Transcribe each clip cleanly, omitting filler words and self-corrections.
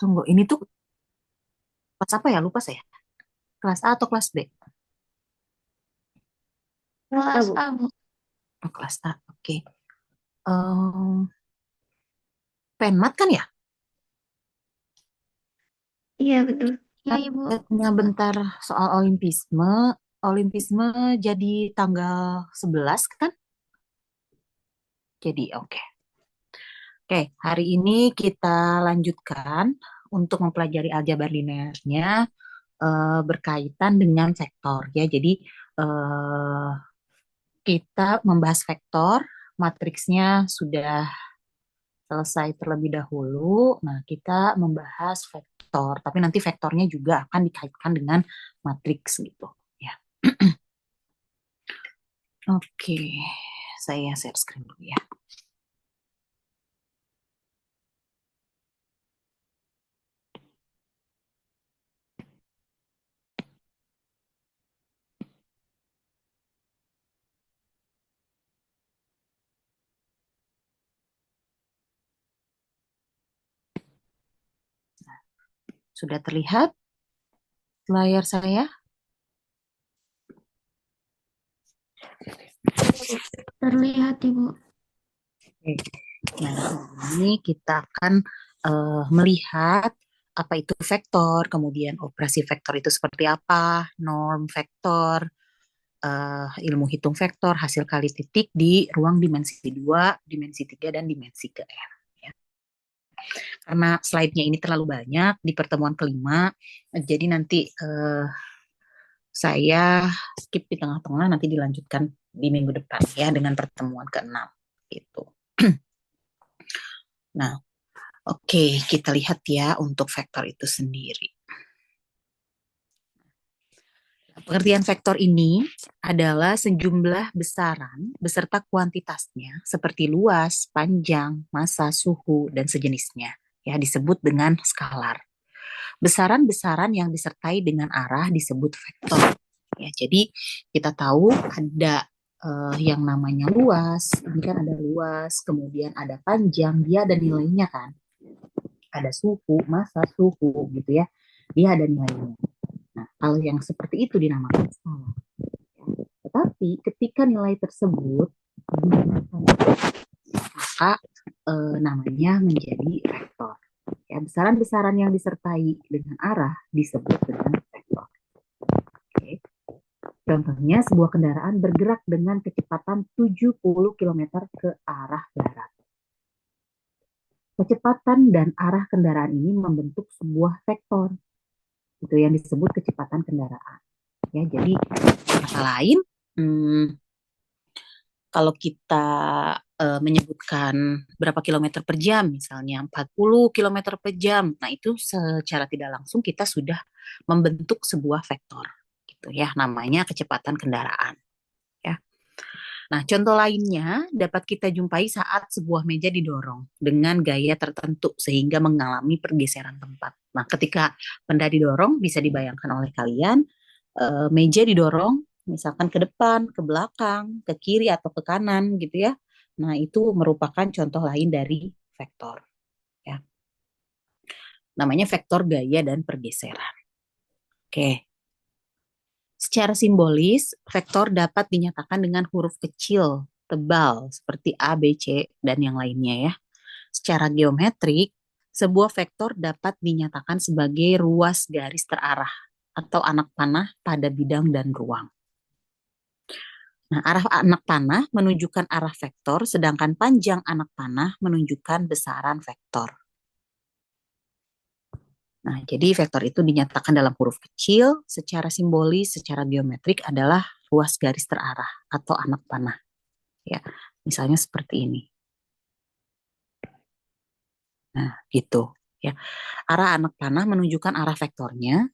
Tunggu, ini tuh kelas apa ya? Lupa saya. Kelas A atau kelas B? Kelas A, Bu. Oh, kelas A. Oke. Em, Penmat kan ya? Iya, betul. Iya, Kan Ibu. lihatnya bentar soal Olimpisme. Olimpisme jadi tanggal 11 kan? Jadi oke. Oke, hari ini kita lanjutkan untuk mempelajari aljabar linearnya berkaitan dengan vektor ya. Jadi eh, kita membahas vektor, matriksnya sudah selesai terlebih dahulu. Nah, kita membahas vektor, tapi nanti vektornya juga akan dikaitkan dengan matriks gitu ya. Oke, saya share screen dulu ya. Sudah terlihat layar saya? Terlihat, Ibu. Oke. Nah, ini kita akan melihat apa itu vektor, kemudian operasi vektor itu seperti apa, norm vektor, ilmu hitung vektor, hasil kali titik di ruang dimensi 2, dimensi 3, dan dimensi ke R. Ya. Karena slide-nya ini terlalu banyak di pertemuan kelima, jadi nanti saya skip di tengah-tengah, nanti dilanjutkan di minggu depan ya dengan pertemuan ke-6 gitu. Nah, oke, kita lihat ya untuk vektor itu sendiri. Pengertian vektor ini adalah sejumlah besaran beserta kuantitasnya seperti luas, panjang, massa, suhu, dan sejenisnya. Ya, disebut dengan skalar. Besaran-besaran yang disertai dengan arah disebut vektor. Ya, jadi kita tahu ada yang namanya luas, ini kan ada luas, kemudian ada panjang, dia ada nilainya kan. Ada suhu, massa, suhu gitu ya. Dia ada nilainya. Nah, kalau yang seperti itu dinamakan skalar. Tetapi ketika nilai tersebut maka namanya menjadi vektor. Ya, besaran-besaran yang disertai dengan arah disebut dengan vektor. Oke. Contohnya sebuah kendaraan bergerak dengan kecepatan 70 km ke arah barat. Kecepatan dan arah kendaraan ini membentuk sebuah vektor. Itu yang disebut kecepatan kendaraan. Ya, jadi kata lain, hmm, kalau kita menyebutkan berapa kilometer per jam, misalnya 40 kilometer per jam, nah itu secara tidak langsung kita sudah membentuk sebuah vektor, gitu ya, namanya kecepatan kendaraan. Ya. Nah, contoh lainnya dapat kita jumpai saat sebuah meja didorong dengan gaya tertentu sehingga mengalami pergeseran tempat. Nah, ketika benda didorong bisa dibayangkan oleh kalian, meja didorong misalkan ke depan, ke belakang, ke kiri atau ke kanan gitu ya. Nah, itu merupakan contoh lain dari vektor ya. Namanya vektor gaya dan pergeseran. Oke. Secara simbolis, vektor dapat dinyatakan dengan huruf kecil, tebal, seperti A, B, C, dan yang lainnya ya. Secara geometrik, sebuah vektor dapat dinyatakan sebagai ruas garis terarah atau anak panah pada bidang dan ruang. Nah, arah anak panah menunjukkan arah vektor, sedangkan panjang anak panah menunjukkan besaran vektor. Nah, jadi vektor itu dinyatakan dalam huruf kecil, secara simbolis, secara geometrik adalah ruas garis terarah atau anak panah. Ya, misalnya seperti ini. Nah, gitu. Ya, arah anak panah menunjukkan arah vektornya.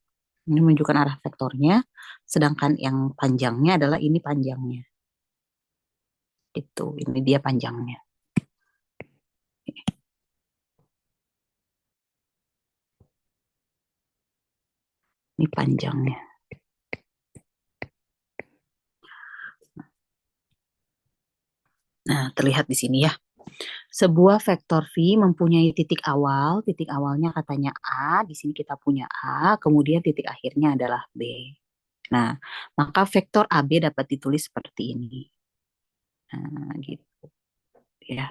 Ini menunjukkan arah vektornya, sedangkan yang panjangnya adalah ini panjangnya. Itu, ini dia panjangnya. Ini panjangnya. Nah, terlihat di sini ya. Sebuah vektor V mempunyai titik awal, titik awalnya katanya A, di sini kita punya A, kemudian titik akhirnya adalah B. Nah, maka vektor AB dapat ditulis seperti ini. Nah, gitu ya.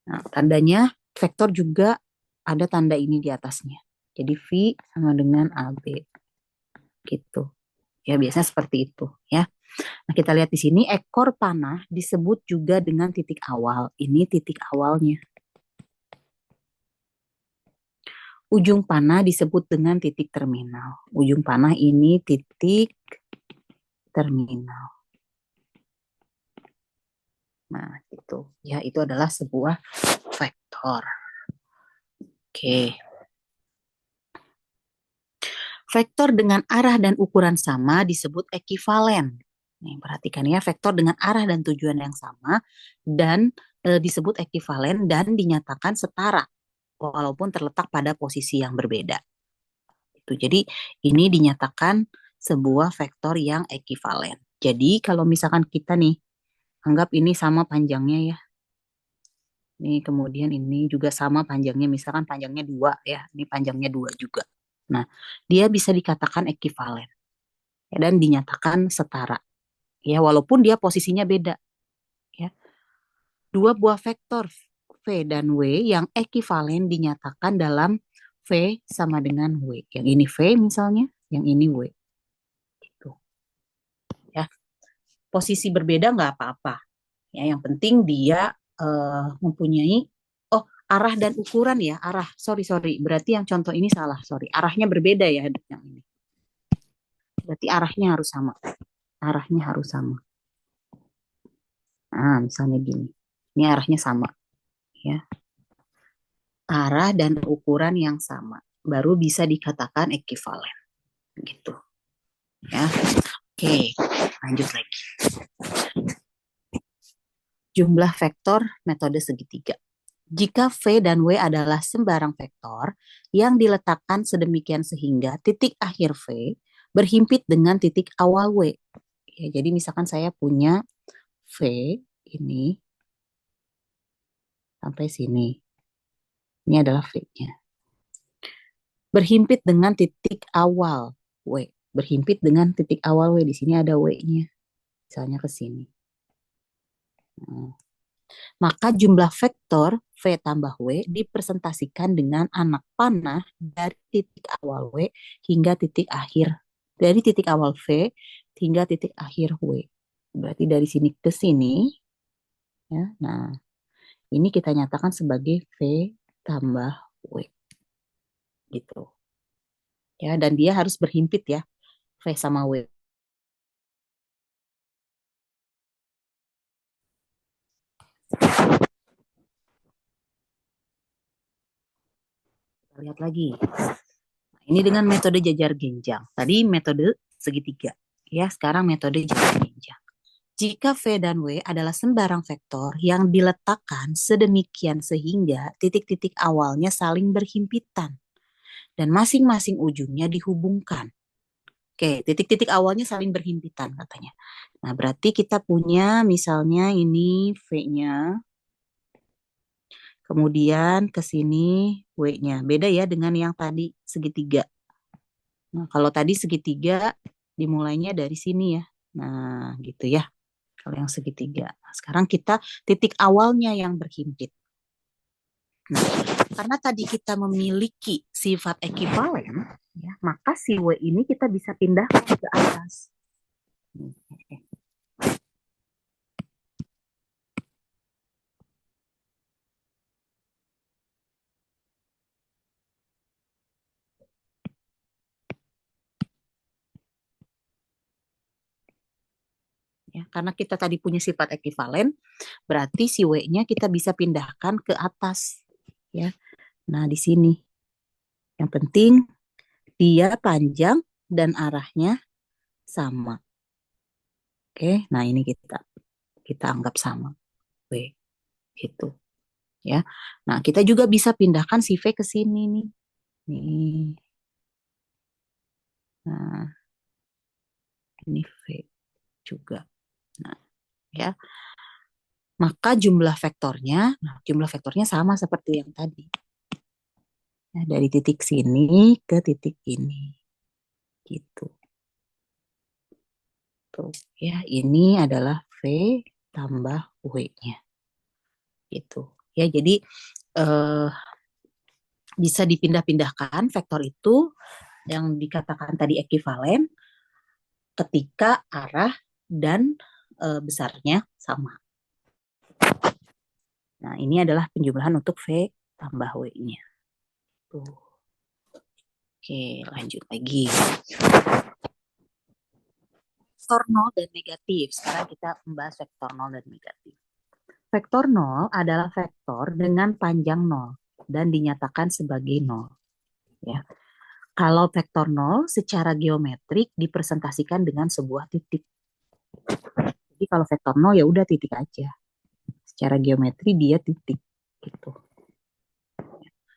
Nah, tandanya vektor juga ada tanda ini di atasnya. Jadi V sama dengan AB gitu. Ya, biasanya seperti itu ya. Nah, kita lihat di sini ekor panah disebut juga dengan titik awal. Ini titik awalnya. Ujung panah disebut dengan titik terminal. Ujung panah ini titik terminal. Nah, itu ya, itu adalah sebuah vektor. Oke. Vektor dengan arah dan ukuran sama disebut ekivalen. Nih, perhatikan ya, vektor dengan arah dan tujuan yang sama dan disebut ekivalen dan dinyatakan setara walaupun terletak pada posisi yang berbeda. Itu. Jadi ini dinyatakan sebuah vektor yang ekivalen. Jadi kalau misalkan kita nih anggap ini sama panjangnya ya. Ini kemudian ini juga sama panjangnya, misalkan panjangnya 2 ya. Ini panjangnya 2 juga. Nah, dia bisa dikatakan ekivalen ya, dan dinyatakan setara. Ya, walaupun dia posisinya beda ya. Dua buah vektor V dan W yang ekivalen dinyatakan dalam V sama dengan W. Yang ini V misalnya, yang ini W. Gitu ya. Posisi berbeda nggak apa-apa. Ya, yang penting dia mempunyai arah dan ukuran ya, arah. Sorry, sorry. Berarti yang contoh ini salah, sorry. Arahnya berbeda ya yang ini. Berarti arahnya harus sama. Arahnya harus sama. Nah, misalnya gini. Ini arahnya sama ya. Arah dan ukuran yang sama. Baru bisa dikatakan ekivalen. Gitu ya. Oke, lanjut lagi. Jumlah vektor metode segitiga. Jika V dan W adalah sembarang vektor yang diletakkan sedemikian sehingga titik akhir V berhimpit dengan titik awal W. Ya, jadi misalkan saya punya V ini sampai sini. Ini adalah V-nya. Berhimpit dengan titik awal W. Berhimpit dengan titik awal W. Di sini ada W-nya. Misalnya ke sini. Nah, maka jumlah vektor V tambah W dipresentasikan dengan anak panah dari titik awal W hingga titik akhir. Dari titik awal V hingga titik akhir W. Berarti dari sini ke sini. Ya, nah, ini kita nyatakan sebagai V tambah W. Gitu. Ya, dan dia harus berhimpit ya. V sama W. Kita lihat lagi. Nah, ini dengan metode jajar genjang. Tadi metode segitiga. Ya, sekarang metode jajar genjang. Jika V dan W adalah sembarang vektor yang diletakkan sedemikian sehingga titik-titik awalnya saling berhimpitan dan masing-masing ujungnya dihubungkan. Oke, titik-titik awalnya saling berhimpitan katanya. Nah, berarti kita punya misalnya ini V-nya, kemudian ke sini W-nya. Beda ya dengan yang tadi segitiga. Nah, kalau tadi segitiga dimulainya dari sini ya. Nah, gitu ya. Kalau yang segitiga. Nah, sekarang kita titik awalnya yang berhimpit. Nah, karena tadi kita memiliki sifat ekivalen, ya, maka si W ini kita bisa pindahkan ke atas. Ya, karena kita tadi punya sifat ekivalen, berarti si W-nya kita bisa pindahkan ke atas. Ya, nah di sini. Yang penting dia panjang dan arahnya sama. Oke, nah ini kita anggap sama. W itu ya. Nah, kita juga bisa pindahkan si V ke sini nih. Nih. Nah, ini V juga. Nah, ya. maka jumlah vektornya sama seperti yang tadi. Nah, dari titik sini ke titik ini, gitu. Tuh, ya, ini adalah V tambah W-nya, gitu. Ya, jadi eh, bisa dipindah-pindahkan vektor itu yang dikatakan tadi ekuivalen ketika arah dan besarnya sama. Nah, ini adalah penjumlahan untuk V tambah W-nya. Tuh. Oke, lanjut lagi. Vektor nol dan negatif. Sekarang kita membahas vektor nol dan negatif. Vektor nol adalah vektor dengan panjang nol dan dinyatakan sebagai nol. Ya. Kalau vektor nol secara geometrik dipresentasikan dengan sebuah titik. Jadi kalau vektor nol ya udah titik aja. Secara geometri dia titik gitu.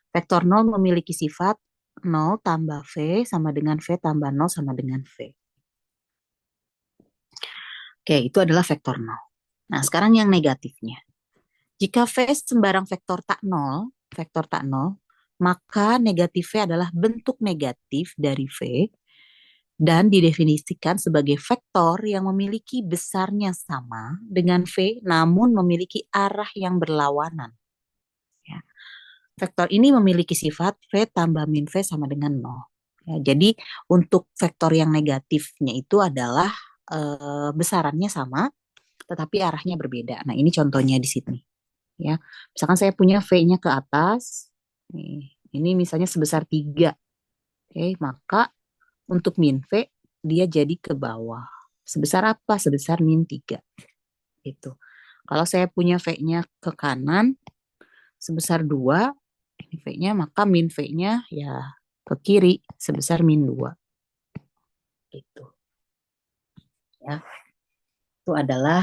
Vektor nol memiliki sifat 0 tambah V sama dengan V tambah 0 sama dengan V. Oke, itu adalah vektor nol. Nah, sekarang yang negatifnya. Jika V sembarang vektor tak nol, maka negatif V adalah bentuk negatif dari V dan didefinisikan sebagai vektor yang memiliki besarnya sama dengan V namun memiliki arah yang berlawanan. Ya. Vektor ini memiliki sifat V tambah min V sama dengan 0. Ya, jadi untuk vektor yang negatifnya itu adalah besarannya sama tetapi arahnya berbeda. Nah, ini contohnya di sini. Ya, misalkan saya punya V-nya ke atas, nih, ini misalnya sebesar 3. Oke, maka untuk min V dia jadi ke bawah. Sebesar apa? Sebesar min 3. Gitu. Kalau saya punya V-nya ke kanan sebesar 2, ini V-nya, maka min V-nya ya ke kiri sebesar min 2. Gitu. Ya, itu adalah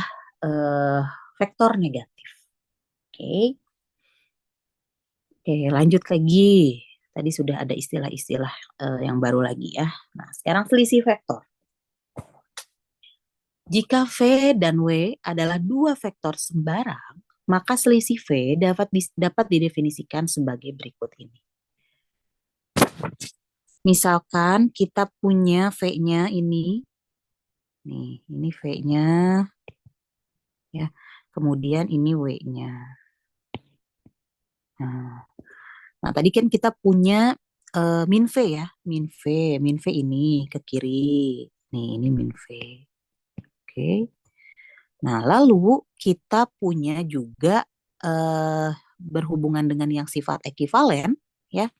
vektor negatif. Oke. Oke, lanjut lagi. Tadi sudah ada istilah-istilah yang baru lagi ya. Nah, sekarang selisih vektor. Jika V dan W adalah dua vektor sembarang, maka selisih V dapat didefinisikan sebagai berikut ini. Misalkan kita punya V-nya ini, nih, ini V-nya, ya. Kemudian ini W-nya. Nah, tadi kan kita punya min V ya, min V ini ke kiri. Nih, ini min V. Oke. Nah, lalu kita punya juga berhubungan dengan yang sifat ekuivalen, ya.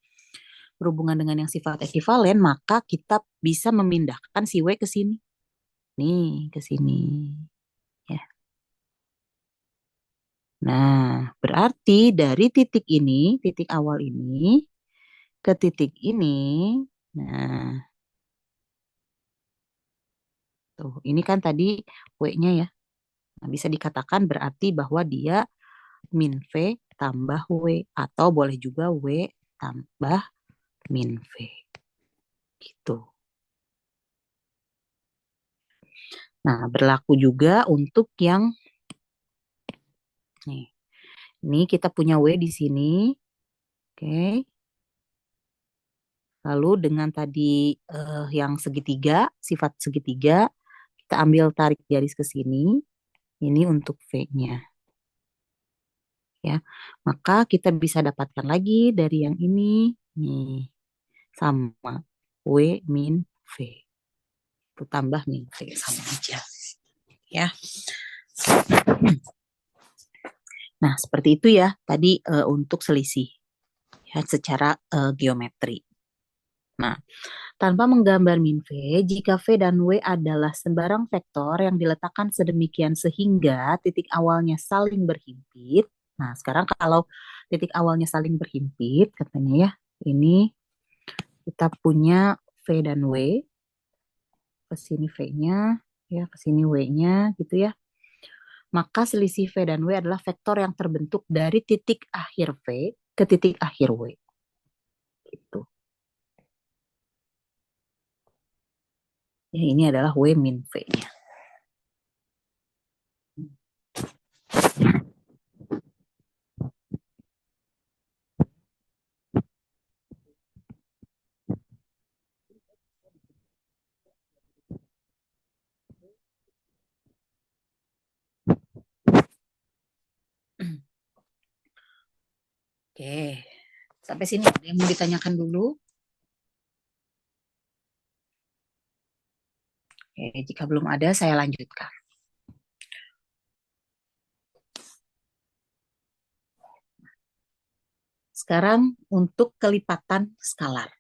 Berhubungan dengan yang sifat ekuivalen, maka kita bisa memindahkan si W ke sini. Nih, ke sini. Ya. Nah, berarti dari titik ini, titik awal ini, ke titik ini, nah, tuh, ini kan tadi W-nya ya. Nah, bisa dikatakan berarti bahwa dia min V tambah W atau boleh juga W tambah min V. Gitu. Nah, berlaku juga untuk yang nih. Ini kita punya W di sini. Oke. Lalu dengan tadi yang segitiga, sifat segitiga, kita ambil tarik garis ke sini. Ini untuk V-nya. Ya. Maka kita bisa dapatkan lagi dari yang ini nih sama W min V. Itu tambah min V sama aja. Ya. Nah, seperti itu ya tadi untuk selisih ya secara geometri. Nah, tanpa menggambar min V, jika V dan W adalah sembarang vektor yang diletakkan sedemikian sehingga titik awalnya saling berhimpit. Nah, sekarang kalau titik awalnya saling berhimpit, katanya ya, ini kita punya V dan W, ke sini V-nya, ya, ke sini W-nya, gitu ya. Maka selisih V dan W adalah vektor yang terbentuk dari titik akhir V ke titik akhir W. Gitu. Ya, ini adalah W min V-nya. Oke, sampai sini ada yang mau ditanyakan dulu? Oke, jika belum ada, saya lanjutkan. Sekarang untuk kelipatan skalar,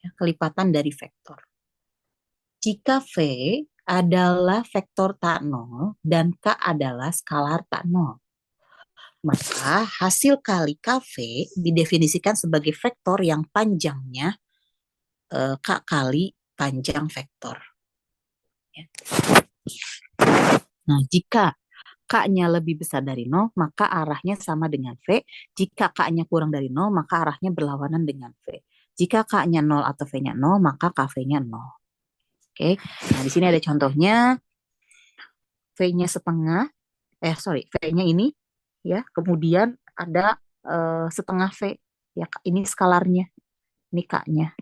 ya, kelipatan dari vektor. Jika V adalah vektor tak nol dan K adalah skalar tak nol, maka hasil kali KV didefinisikan sebagai vektor yang panjangnya K kali panjang vektor. Ya. Nah, jika K-nya lebih besar dari 0, maka arahnya sama dengan V. Jika K-nya kurang dari 0, maka arahnya berlawanan dengan V. Jika K-nya 0 atau V-nya 0, maka KV-nya 0. Oke, nah di sini ada contohnya. V-nya setengah, V-nya ini, ya, kemudian ada setengah V, ya, ini skalarnya, ini K-nya,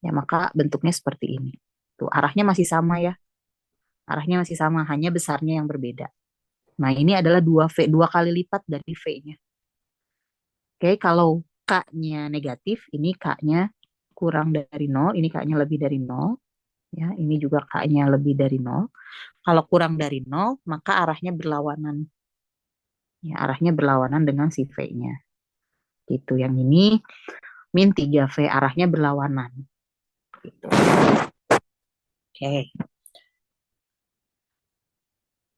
ya, maka bentuknya seperti ini. Tuh, arahnya masih sama ya, arahnya masih sama, hanya besarnya yang berbeda. Nah, ini adalah 2V, 2 kali lipat dari V-nya. Oke, kalau K-nya negatif, ini K-nya kurang dari 0, ini K-nya lebih dari 0, ya, ini juga K-nya lebih dari 0. Kalau kurang dari 0, maka arahnya berlawanan. Ya, arahnya berlawanan dengan si V-nya. Gitu. Yang ini min 3V, arahnya berlawanan. Gitu. Oke.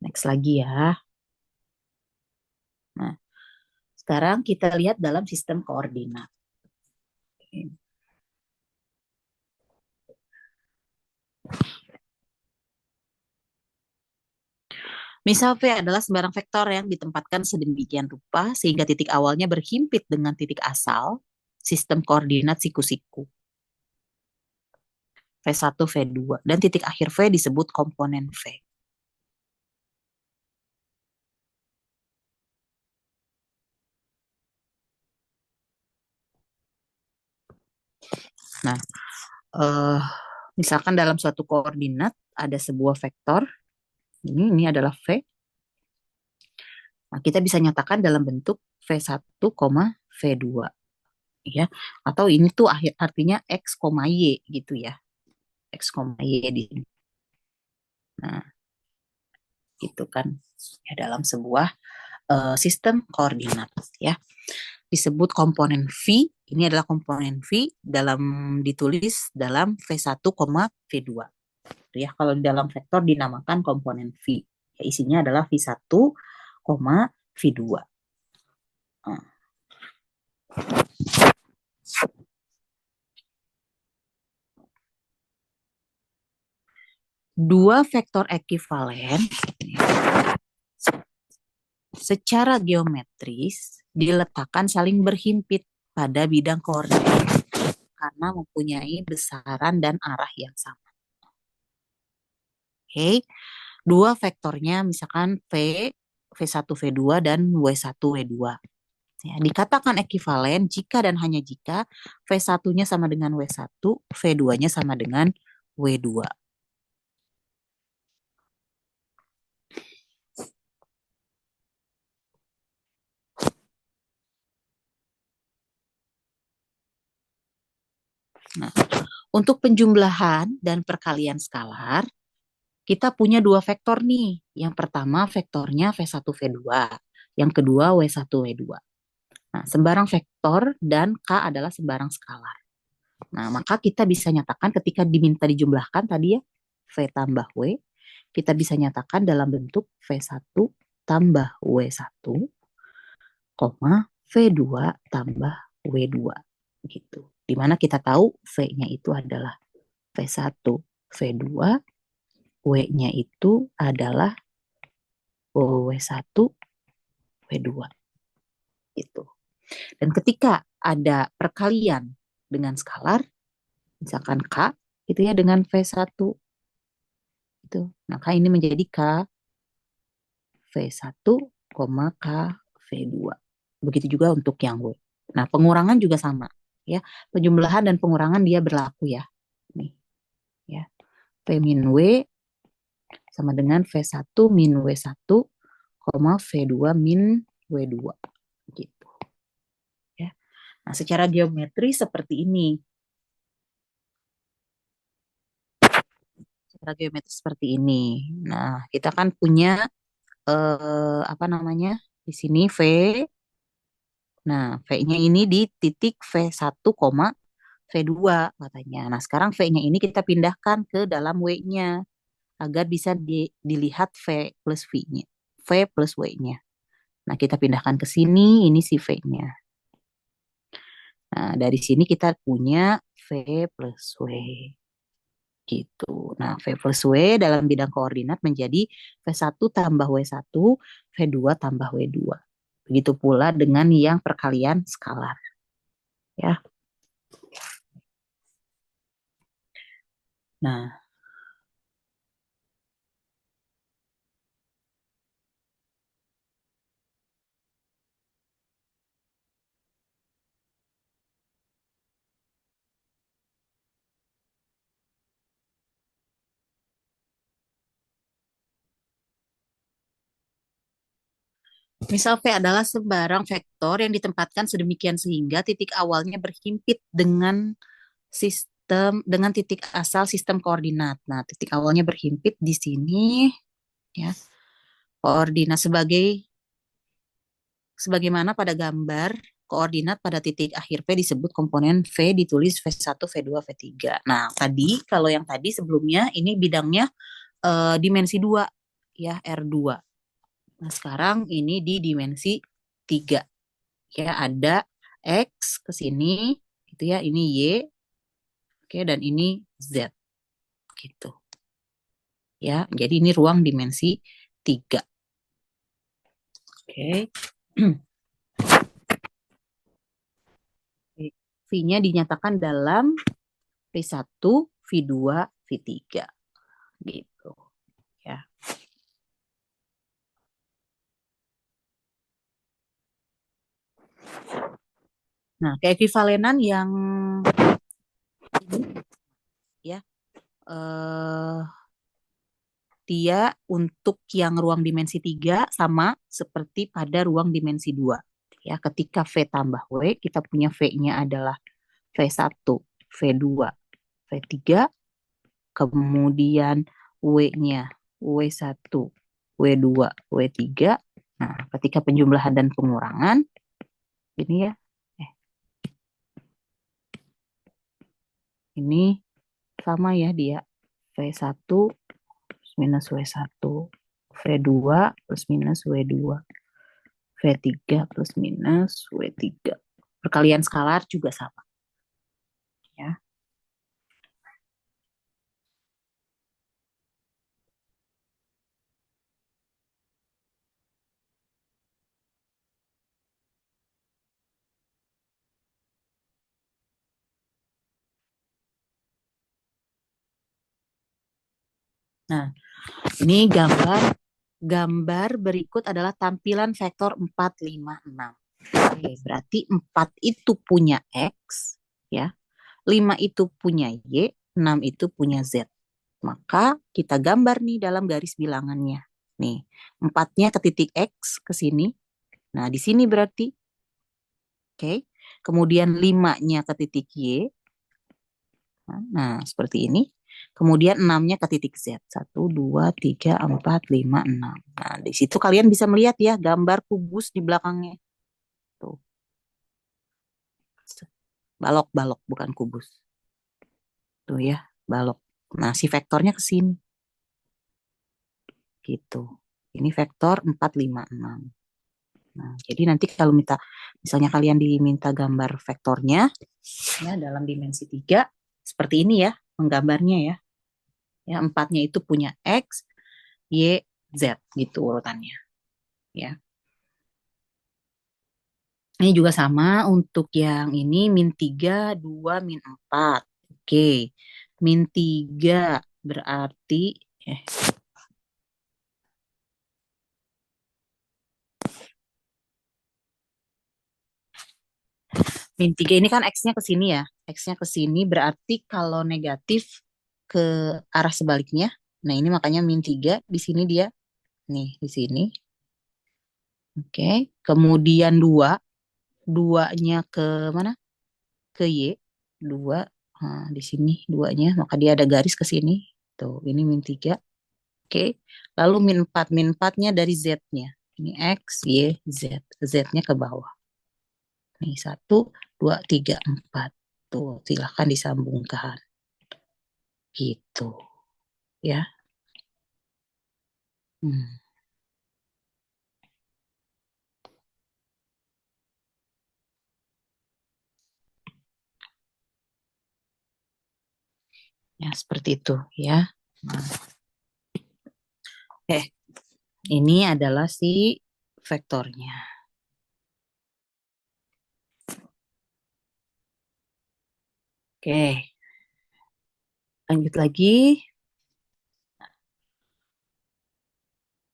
Next lagi ya. Nah, sekarang kita lihat dalam sistem koordinat. Oke. Misal V adalah sembarang vektor yang ditempatkan sedemikian rupa sehingga titik awalnya berhimpit dengan titik asal sistem koordinat siku-siku. V1, V2, dan titik akhir V disebut komponen V. Nah, misalkan dalam suatu koordinat ada sebuah vektor, ini adalah V. Nah, kita bisa nyatakan dalam bentuk V1, V2. Ya, atau ini tuh artinya X, Y gitu ya. X, Y di sini. Nah, gitu kan. Ya, dalam sebuah sistem koordinat ya. Disebut komponen V, ini adalah komponen V dalam ditulis dalam V1, V2. Ya, kalau di dalam vektor dinamakan komponen V. Ya, isinya adalah V1, V2. Nah. Dua vektor ekivalen secara geometris diletakkan saling berhimpit pada bidang koordinat karena mempunyai besaran dan arah yang sama. Oke, dua vektornya misalkan V1, V2 dan W1, W2. Ya, dikatakan ekivalen jika dan hanya jika V1-nya sama dengan W1, V2-nya sama dengan W2. Nah, untuk penjumlahan dan perkalian skalar, kita punya dua vektor nih. Yang pertama vektornya V1, V2. Yang kedua W1, W2. Nah, sembarang vektor dan K adalah sembarang skalar. Nah, maka kita bisa nyatakan ketika diminta dijumlahkan tadi ya, V tambah W, kita bisa nyatakan dalam bentuk V1 tambah W1, V2 tambah W2. Gitu. Dimana kita tahu V-nya itu adalah V1, V2, W-nya itu adalah W1, W2. Gitu. Dan ketika ada perkalian dengan skalar, misalkan K, itu ya dengan V1, itu, maka ini menjadi K V1, K V2. Begitu juga untuk yang W. Nah, pengurangan juga sama. Ya, penjumlahan dan pengurangan dia berlaku ya. Nih, ya. V min W sama dengan V1 min W1, V2 min W2. Gitu. Ya. Nah, secara geometri seperti ini. Secara geometri seperti ini. Nah, kita kan punya apa namanya? Di sini V. Nah, V-nya ini di titik V1, V2 katanya. Nah, sekarang V-nya ini kita pindahkan ke dalam W-nya agar bisa dilihat V plus V-nya. V plus W-nya. Nah, kita pindahkan ke sini, ini si V-nya. Nah, dari sini kita punya V plus W. Gitu. Nah, V plus W dalam bidang koordinat menjadi V1 tambah W1, V2 tambah W2. Begitu pula dengan yang perkalian skalar. Ya. Nah, misal V adalah sebarang vektor yang ditempatkan sedemikian sehingga titik awalnya berhimpit dengan titik asal sistem koordinat. Nah, titik awalnya berhimpit di sini ya. Koordinat sebagaimana pada gambar koordinat pada titik akhir P disebut komponen V ditulis V1, V2, V3. Nah, tadi kalau yang tadi sebelumnya ini bidangnya dimensi 2 ya, R2. Nah, sekarang ini di dimensi 3. Ya, ada X ke sini gitu ya, ini Y, oke, dan ini Z gitu. Ya, jadi ini ruang dimensi 3. Oke. V-nya dinyatakan dalam V1, V2, V3 gitu ya. Nah, keekivalenan yang ini ya eh dia untuk yang ruang dimensi 3 sama seperti pada ruang dimensi 2. Ya, ketika V tambah W, kita punya V-nya adalah V1, V2, V3, kemudian W-nya W1, W2, W3. Nah, ketika penjumlahan dan pengurangan, ini ya, ini sama ya dia. V1 plus minus W1, V2 plus minus W2, V3 plus minus W3. Perkalian skalar juga sama ya. Nah, ini gambar berikut adalah tampilan vektor 4, 5, 6. Oke, berarti 4 itu punya X, ya. 5 itu punya Y, 6 itu punya Z. Maka kita gambar nih dalam garis bilangannya. Nih, 4-nya ke titik X ke sini. Nah, di sini berarti. Oke. Kemudian 5-nya ke titik Y. Nah, seperti ini. Kemudian 6-nya ke titik Z. 1, 2, 3, 4, 5, 6. Nah, di situ kalian bisa melihat ya gambar kubus di belakangnya. Tuh. Balok-balok bukan kubus. Tuh ya, balok. Nah, si vektornya ke sini. Gitu. Ini vektor 4, 5, 6. Nah, jadi nanti kalau misalnya kalian diminta gambar vektornya ya dalam dimensi 3 seperti ini ya, menggambarnya ya. Ya, 4-nya itu punya X, Y, Z gitu urutannya ya. Ini juga sama untuk yang ini min 3, 2, min 4. Oke. Min 3 berarti eh min 3 ini kan X-nya ke sini ya. X-nya ke sini berarti kalau negatif ke arah sebaliknya. Nah, ini makanya min 3 di sini dia nih di sini. Oke. Kemudian 2 2-nya ke mana? Ke Y. 2. Nah, di sini 2-nya, maka dia ada garis ke sini. Tuh, ini min 3. Oke. Lalu min 4. Min 4-nya dari Z-nya. Ini X, Y, Z. Z-nya ke bawah. Nih, 1, 2, 3, 4. Tuh, silahkan disambungkan. Gitu. Ya. Hmm. Ya, seperti itu ya. Nah, ini adalah si vektornya. Oke, lanjut lagi.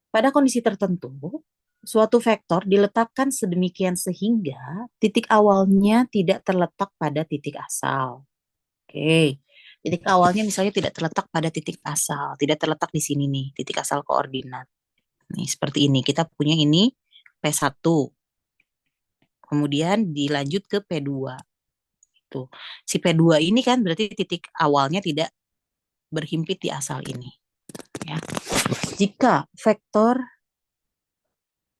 Pada kondisi tertentu, suatu vektor diletakkan sedemikian sehingga titik awalnya tidak terletak pada titik asal. Oke, titik awalnya misalnya tidak terletak pada titik asal, tidak terletak di sini nih, titik asal koordinat. Nih, seperti ini. Kita punya ini P1, kemudian dilanjut ke P2. Tuh. Si P2 ini kan berarti titik awalnya tidak berhimpit di asal ini. Ya. Jika vektor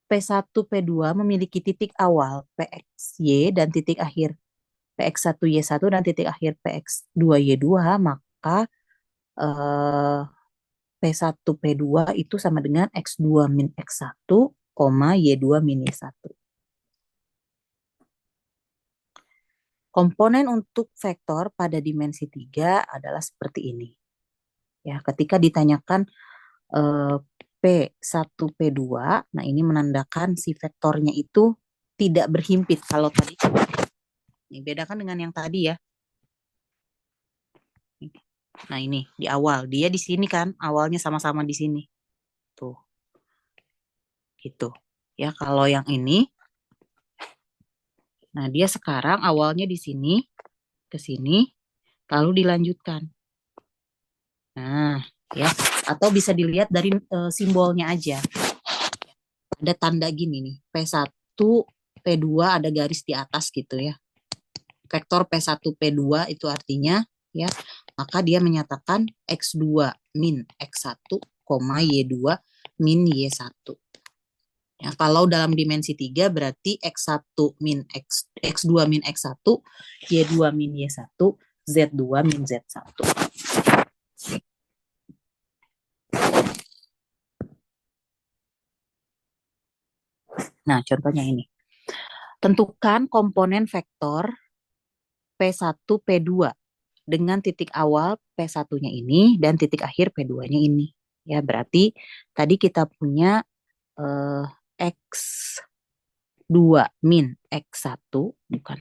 P1, P2 memiliki titik awal PXY dan titik akhir PX1Y1 dan titik akhir PX2Y2, maka P1, P2 itu sama dengan X2 min X1, Y2 min Y1. Komponen untuk vektor pada dimensi 3 adalah seperti ini. Ya, ketika ditanyakan P1, P2, nah ini menandakan si vektornya itu tidak berhimpit. Kalau tadi, ini bedakan dengan yang tadi ya. Nah ini di awal, dia di sini kan, awalnya sama-sama di sini. Tuh, gitu. Ya, kalau yang ini, nah dia sekarang awalnya di sini, ke sini, lalu dilanjutkan. Nah, ya, atau bisa dilihat dari simbolnya aja. Ada tanda gini nih, P1, P2 ada garis di atas gitu ya. Vektor P1, P2 itu artinya ya, maka dia menyatakan X2 min X1, Y2 min Y1. Ya, kalau dalam dimensi 3 berarti X1 min X2 min X1, Y2 min Y1, Z2 min Z1. Nah, contohnya ini. Tentukan komponen vektor P1, P2 dengan titik awal P1-nya ini dan titik akhir P2-nya ini. Ya, berarti tadi kita punya X2 min X1, bukan.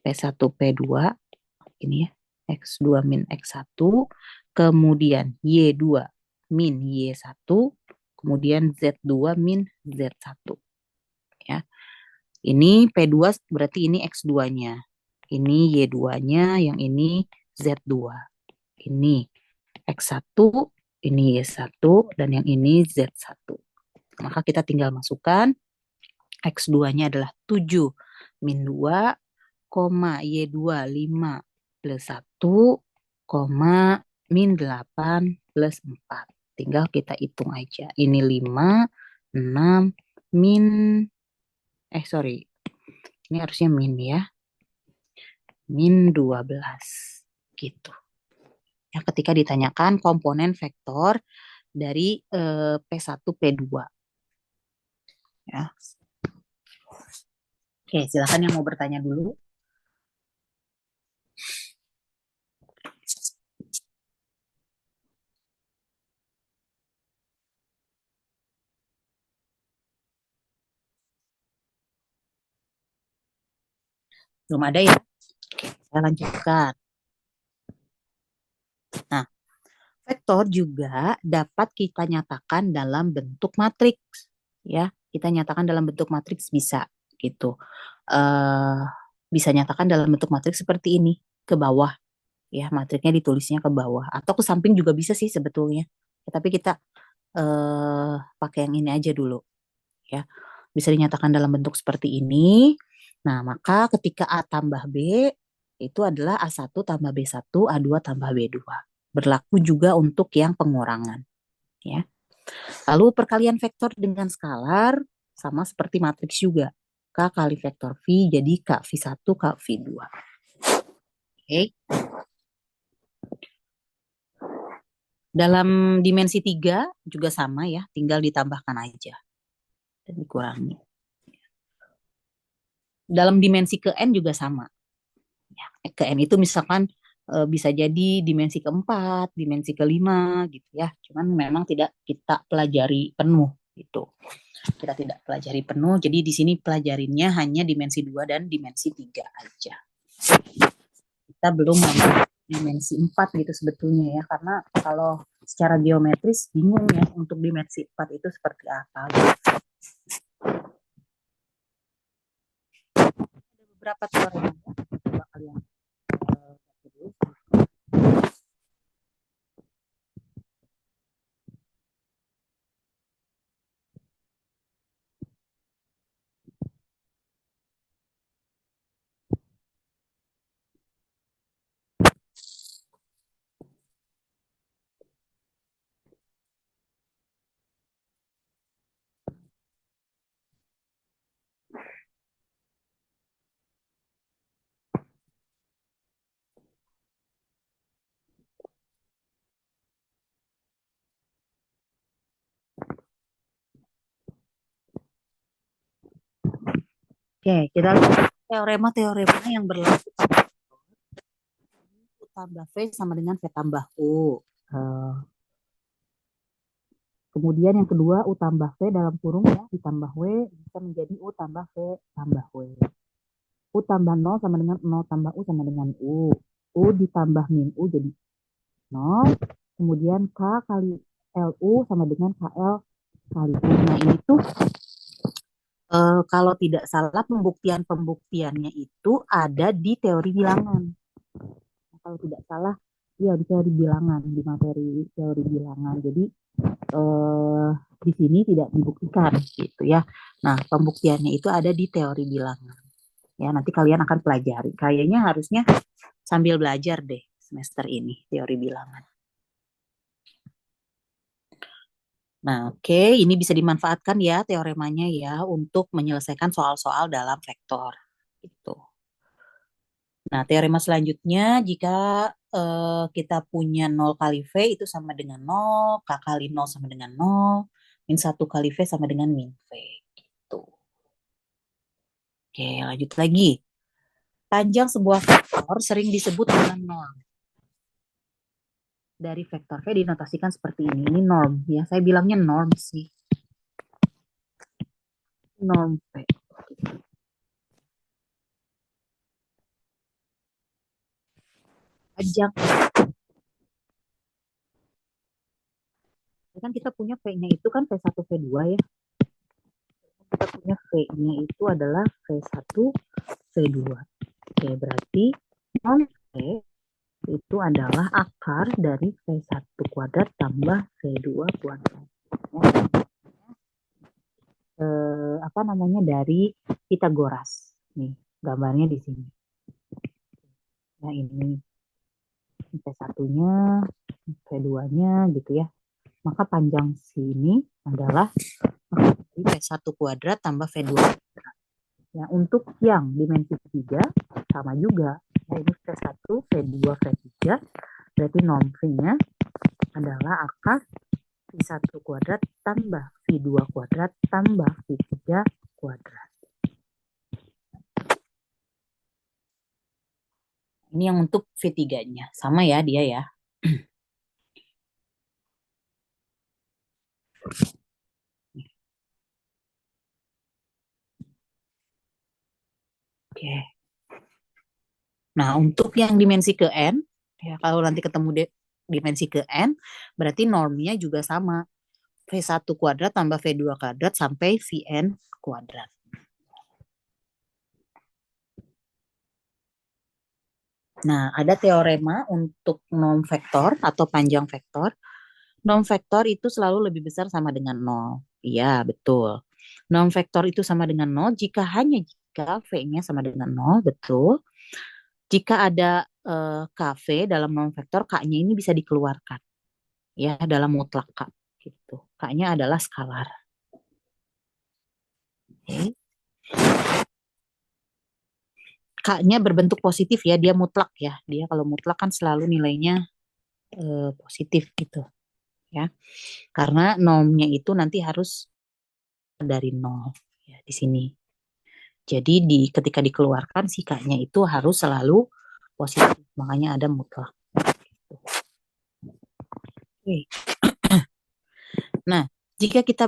P1, P2, ini ya, X2 min X1, kemudian Y2 min Y1, kemudian Z2 min Z1. Ya. Ini P2 berarti ini X2-nya. Ini Y2-nya, yang ini Z2. Ini X1, ini Y1, dan yang ini Z1. Maka kita tinggal masukkan X2-nya adalah 7 min 2, Y2 5 plus 1, min 8 plus 4. Tinggal kita hitung aja. Ini 5, 6, min, sorry. Ini harusnya min ya. Min 12. Gitu. Ya, ketika ditanyakan komponen vektor dari P1, P2. Ya. Oke, silakan yang mau bertanya dulu. Belum ada ya? Oke, saya lanjutkan. Nah, vektor juga dapat kita nyatakan dalam bentuk matriks. Ya, kita nyatakan dalam bentuk matriks bisa gitu. Uh, bisa nyatakan dalam bentuk matriks seperti ini, ke bawah. Ya, matriknya ditulisnya ke bawah. Atau ke samping juga bisa sih sebetulnya. Ya, tapi kita pakai yang ini aja dulu. Ya, bisa dinyatakan dalam bentuk seperti ini. Nah, maka ketika A tambah B itu adalah A1 tambah B1, A2 tambah B2. Berlaku juga untuk yang pengurangan, ya. Lalu perkalian vektor dengan skalar sama seperti matriks juga. K kali vektor V jadi K V1 K V2. Oke. Dalam dimensi 3 juga sama ya, tinggal ditambahkan aja dan dikurangi. Dalam dimensi ke N juga sama. Ya, ke N itu misalkan bisa jadi dimensi keempat, dimensi kelima gitu ya. Cuman memang tidak kita pelajari penuh gitu. Kita tidak pelajari penuh, jadi di sini pelajarinya hanya dimensi 2 dan dimensi 3 aja. Kita belum masuk dimensi 4 gitu sebetulnya ya, karena kalau secara geometris bingung ya untuk dimensi 4 itu seperti apa gitu. Ada beberapa teorema coba kalian dulu. Oke, kita lihat teorema-teorema yang berlaku U tambah V sama dengan V tambah U. Kemudian yang kedua U tambah V dalam kurung ya ditambah W bisa menjadi U tambah V tambah W. U tambah 0 sama dengan 0 tambah U sama dengan U. U ditambah min U jadi 0. Kemudian K kali LU sama dengan KL kali U. Nah ini tuh kalau tidak salah pembuktiannya itu ada di teori bilangan. Kalau tidak salah, ya di teori bilangan, di materi teori bilangan. Jadi di sini tidak dibuktikan gitu ya. Nah, pembuktiannya itu ada di teori bilangan. Ya, nanti kalian akan pelajari. Kayaknya harusnya sambil belajar deh semester ini teori bilangan. Nah, oke, ini bisa dimanfaatkan ya teoremanya ya untuk menyelesaikan soal-soal dalam vektor. Itu. Nah, teorema selanjutnya jika kita punya 0 kali V itu sama dengan 0, K kali 0 sama dengan 0, min 1 kali V sama dengan min V. Gitu. Oke, lanjut lagi. Panjang sebuah vektor sering disebut dengan norm. Dari vektor V dinotasikan seperti ini. Ini norm ya. Saya bilangnya norm sih. Norm V. Panjang. Kan kita punya V-nya itu kan V1, V2 ya. Kita punya V-nya itu adalah V1, V2. Oke, berarti norm V itu adalah akar dari V1 kuadrat tambah V2 kuadrat. Apa namanya dari Pitagoras. Nih, gambarnya di sini. Nah, ini V1-nya, V2-nya gitu ya. Maka panjang sini adalah V1 kuadrat tambah V2 kuadrat. Ya, untuk yang dimensi 3 sama juga. Ya, ini V1, V2, V3. Berarti norm V-nya adalah akar V1 kuadrat tambah V2 kuadrat tambah V3 kuadrat. Ini yang untuk V3-nya. Sama ya dia ya. Oke. Nah, untuk yang dimensi ke N, ya kalau nanti ketemu dimensi ke N, berarti normnya juga sama. V1 kuadrat tambah V2 kuadrat sampai Vn kuadrat. Nah, ada teorema untuk norm vektor atau panjang vektor. Norm vektor itu selalu lebih besar sama dengan 0. Iya, betul. Norm vektor itu sama dengan nol hanya jika V-nya sama dengan nol, betul. Jika ada KV dalam norm vektor, K-nya ini bisa dikeluarkan ya dalam mutlak K gitu. K-nya adalah skalar. Oke. K-nya berbentuk positif ya, dia mutlak ya. Dia kalau mutlak kan selalu nilainya positif gitu ya. Karena normnya itu nanti harus dari nol ya di sini. Jadi ketika dikeluarkan si K-nya itu harus selalu positif. Makanya ada mutlak. Oke. Nah, jika kita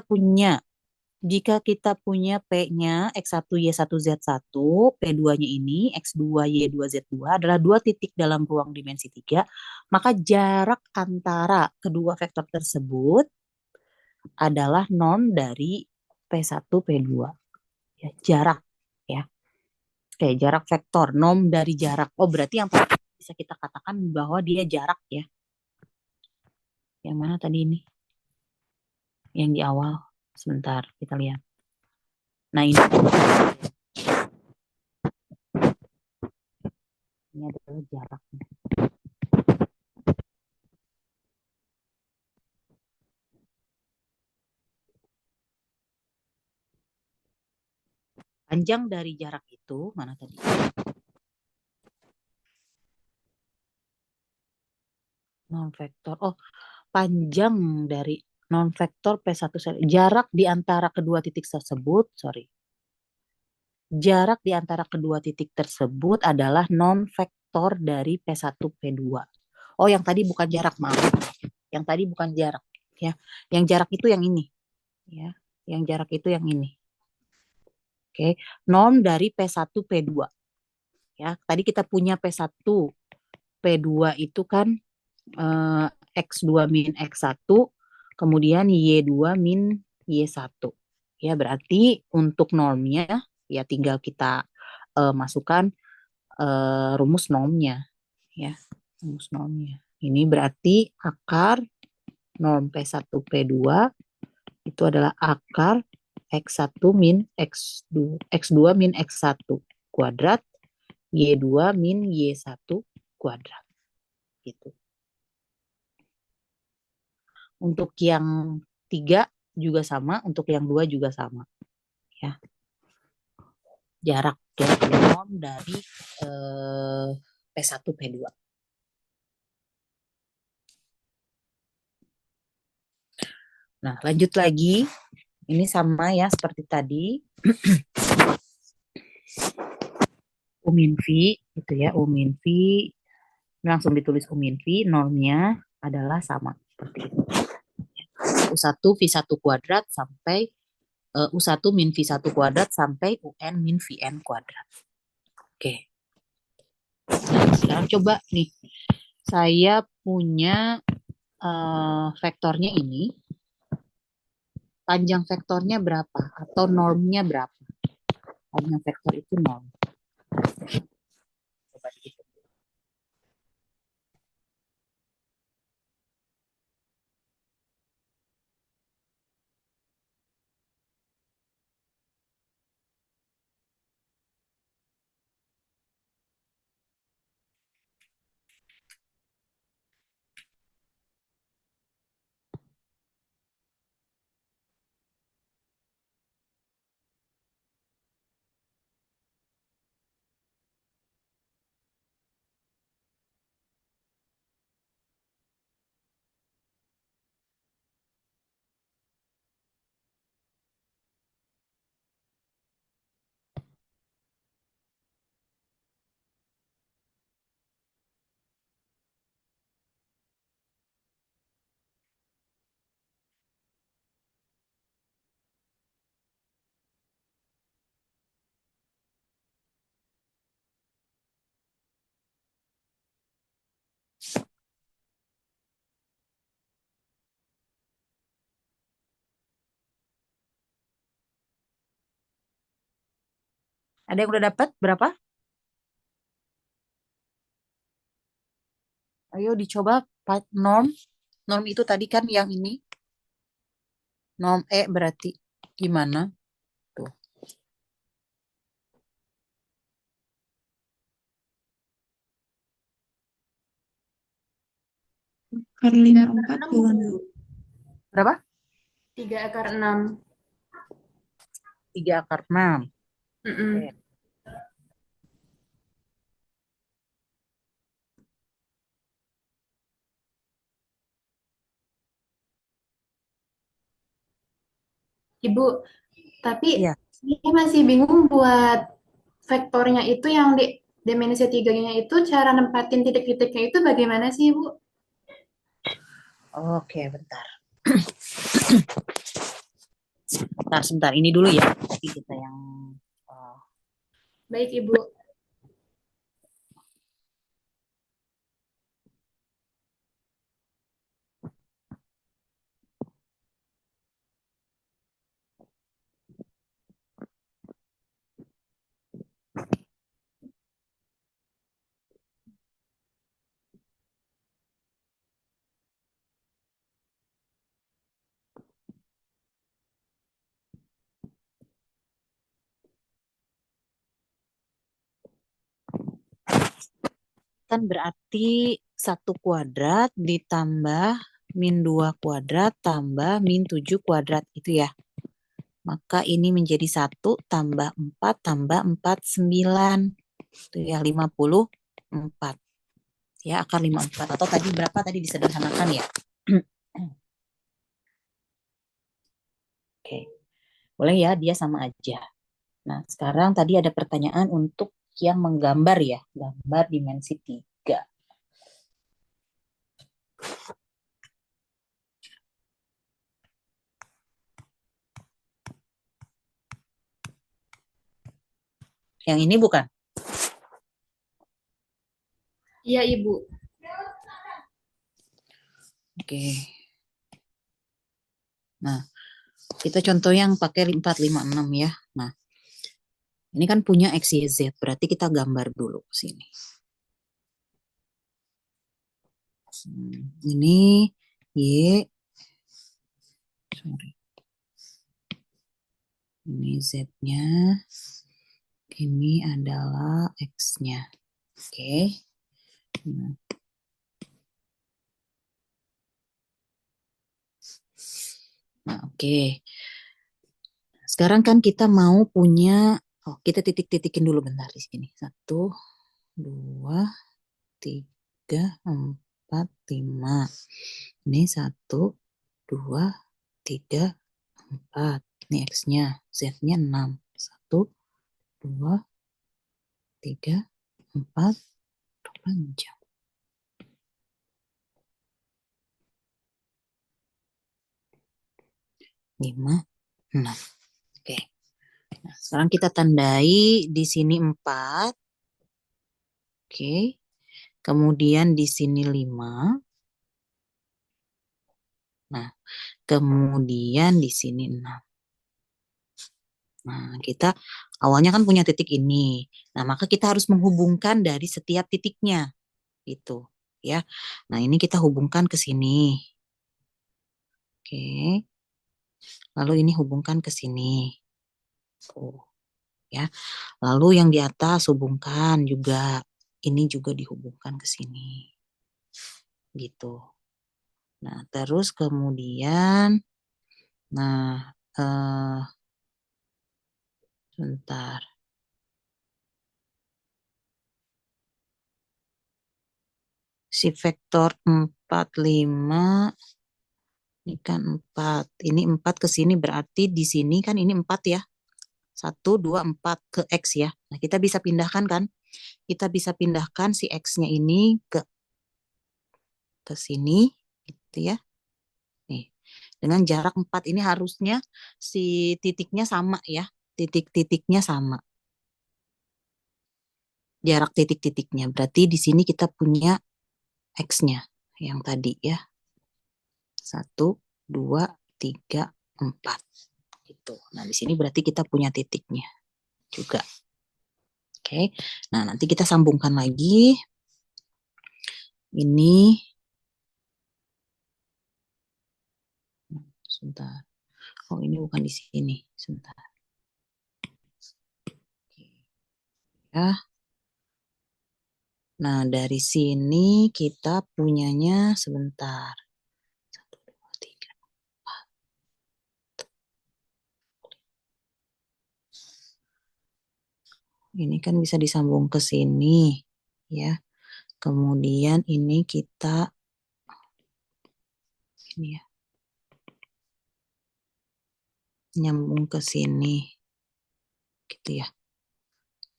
punya P-nya X1 Y1 Z1, P2-nya ini X2 Y2 Z2 adalah dua titik dalam ruang dimensi 3, maka jarak antara kedua vektor tersebut adalah norm dari P1 P2. Ya, jarak ya. Oke, jarak vektor, norm dari jarak. Oh, berarti yang bisa kita katakan bahwa dia jarak ya. Yang mana tadi ini? Yang di awal. Sebentar, kita lihat. Nah, ini adalah jaraknya. Panjang dari jarak itu, mana tadi? Non vektor. Oh, panjang dari non vektor P1 jarak di antara kedua titik tersebut, sorry. Jarak di antara kedua titik tersebut adalah non vektor dari P1 P2. Oh, yang tadi bukan jarak, maaf. Yang tadi bukan jarak, ya. Yang jarak itu yang ini, ya. Yang jarak itu yang ini. Oke, norm dari P1 P2. Ya, tadi kita punya P1 P2 itu kan eh, X2 min X1, kemudian Y2 min Y1. Ya, berarti untuk normnya ya tinggal kita masukkan rumus normnya ya. Rumus normnya. Ini berarti akar norm P1 P2 itu adalah akar X1 min X2, X2 min X1 kuadrat Y2 min Y1 kuadrat gitu. Untuk yang 3 juga sama, untuk yang 2 juga sama. Ya. Jarak norm dari P1 P2. Nah, lanjut lagi. Ini sama ya seperti tadi. U min V gitu ya, U min V langsung ditulis U min V, normnya adalah sama seperti itu. U1 V1 kuadrat sampai U1 min V1 kuadrat sampai UN min VN kuadrat. Oke. Sekarang coba nih. Saya punya vektornya ini. Panjang vektornya berapa? Atau normnya berapa? Panjang vektor itu norm. Coba dihitung. Ada yang udah dapat berapa? Ayo dicoba norm. Norm itu tadi kan yang ini. Norm E berarti gimana? Akar 54 bukan Bu? Berapa? 3 akar 6. 3 akar 6. Oke. Mm-mm. Ibu, tapi Iya. saya masih bingung buat vektornya itu yang di dimensi tiganya itu cara nempatin titik-titiknya itu bagaimana sih, Ibu? Oke, bentar. Bentar, sebentar. Ini dulu ya. Nanti kita yang uh, Baik, Ibu. kan berarti 1 kuadrat ditambah min 2 kuadrat tambah min 7 kuadrat itu ya. Maka ini menjadi 1 tambah 4 tambah 4 9. Itu ya 54. Ya akar 54. Atau tadi berapa tadi disederhanakan ya. Oke. Boleh ya dia sama aja. Nah sekarang tadi ada pertanyaan untuk yang menggambar ya. Gambar dimensi 3. Yang ini bukan? Iya, Ibu. Oke. Nah, kita contoh yang pakai 456 ya. Nah, ini kan punya X, Y, Z. Berarti kita gambar dulu sini. Ini Y. Sorry. Ini Z-nya. Ini adalah X-nya. Oke. Nah, oke. Sekarang kan kita mau punya, kita titik-titikin dulu bentar di sini. 1, 2, 3, 4, 5. Ini 1, 2, 3, 4. Ini X-nya, Z-nya 6. 1, 2, 3, 4. Panjang. 5, 6. Oke. Nah, sekarang kita tandai di sini 4. Oke. Kemudian di sini 5. Nah, kemudian di sini 6. Nah, kita awalnya kan punya titik ini. Nah, maka kita harus menghubungkan dari setiap titiknya. Gitu. Ya. Nah, ini kita hubungkan ke sini. Oke. Lalu ini hubungkan ke sini. Tuh. Ya. Lalu yang di atas hubungkan juga. Ini juga dihubungkan ke sini. Gitu. Nah, terus kemudian, nah, sebentar. Si vektor 4, 5, ini kan 4. Ini 4 ke sini berarti di sini kan ini 4 ya. 1, 2, 4 ke X ya. Nah, kita bisa pindahkan kan? Kita bisa pindahkan si X-nya ini ke sini gitu ya. Nih. Dengan jarak 4 ini harusnya si titiknya sama ya. Titik-titiknya sama. Jarak titik-titiknya. Berarti di sini kita punya X-nya yang tadi ya. 1, 2, 3, 4. Gitu. Nah, di sini berarti kita punya titiknya juga. Oke. Nah, nanti kita sambungkan lagi. Ini sebentar. Oh, ini bukan di sini. Sebentar. Oke. Ya. Nah, dari sini kita punyanya sebentar. 1, 2, 3. Ini kan bisa disambung ke sini, ya. Kemudian ini kita, ini ya, nyambung ke sini, gitu ya.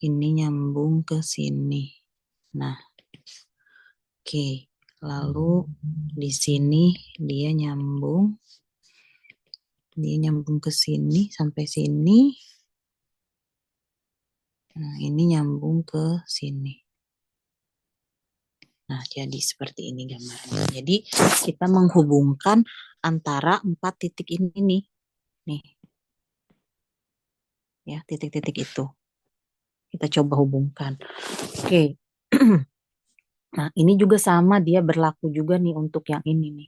Ini nyambung ke sini. Nah, oke. Lalu di sini dia nyambung ke sini sampai sini. Nah, ini nyambung ke sini. Nah, jadi seperti ini gambarnya. Jadi kita menghubungkan antara 4 titik ini nih. Nih, ya, titik-titik itu. Kita coba hubungkan. Oke. Nah, ini juga sama, dia berlaku juga nih untuk yang ini nih.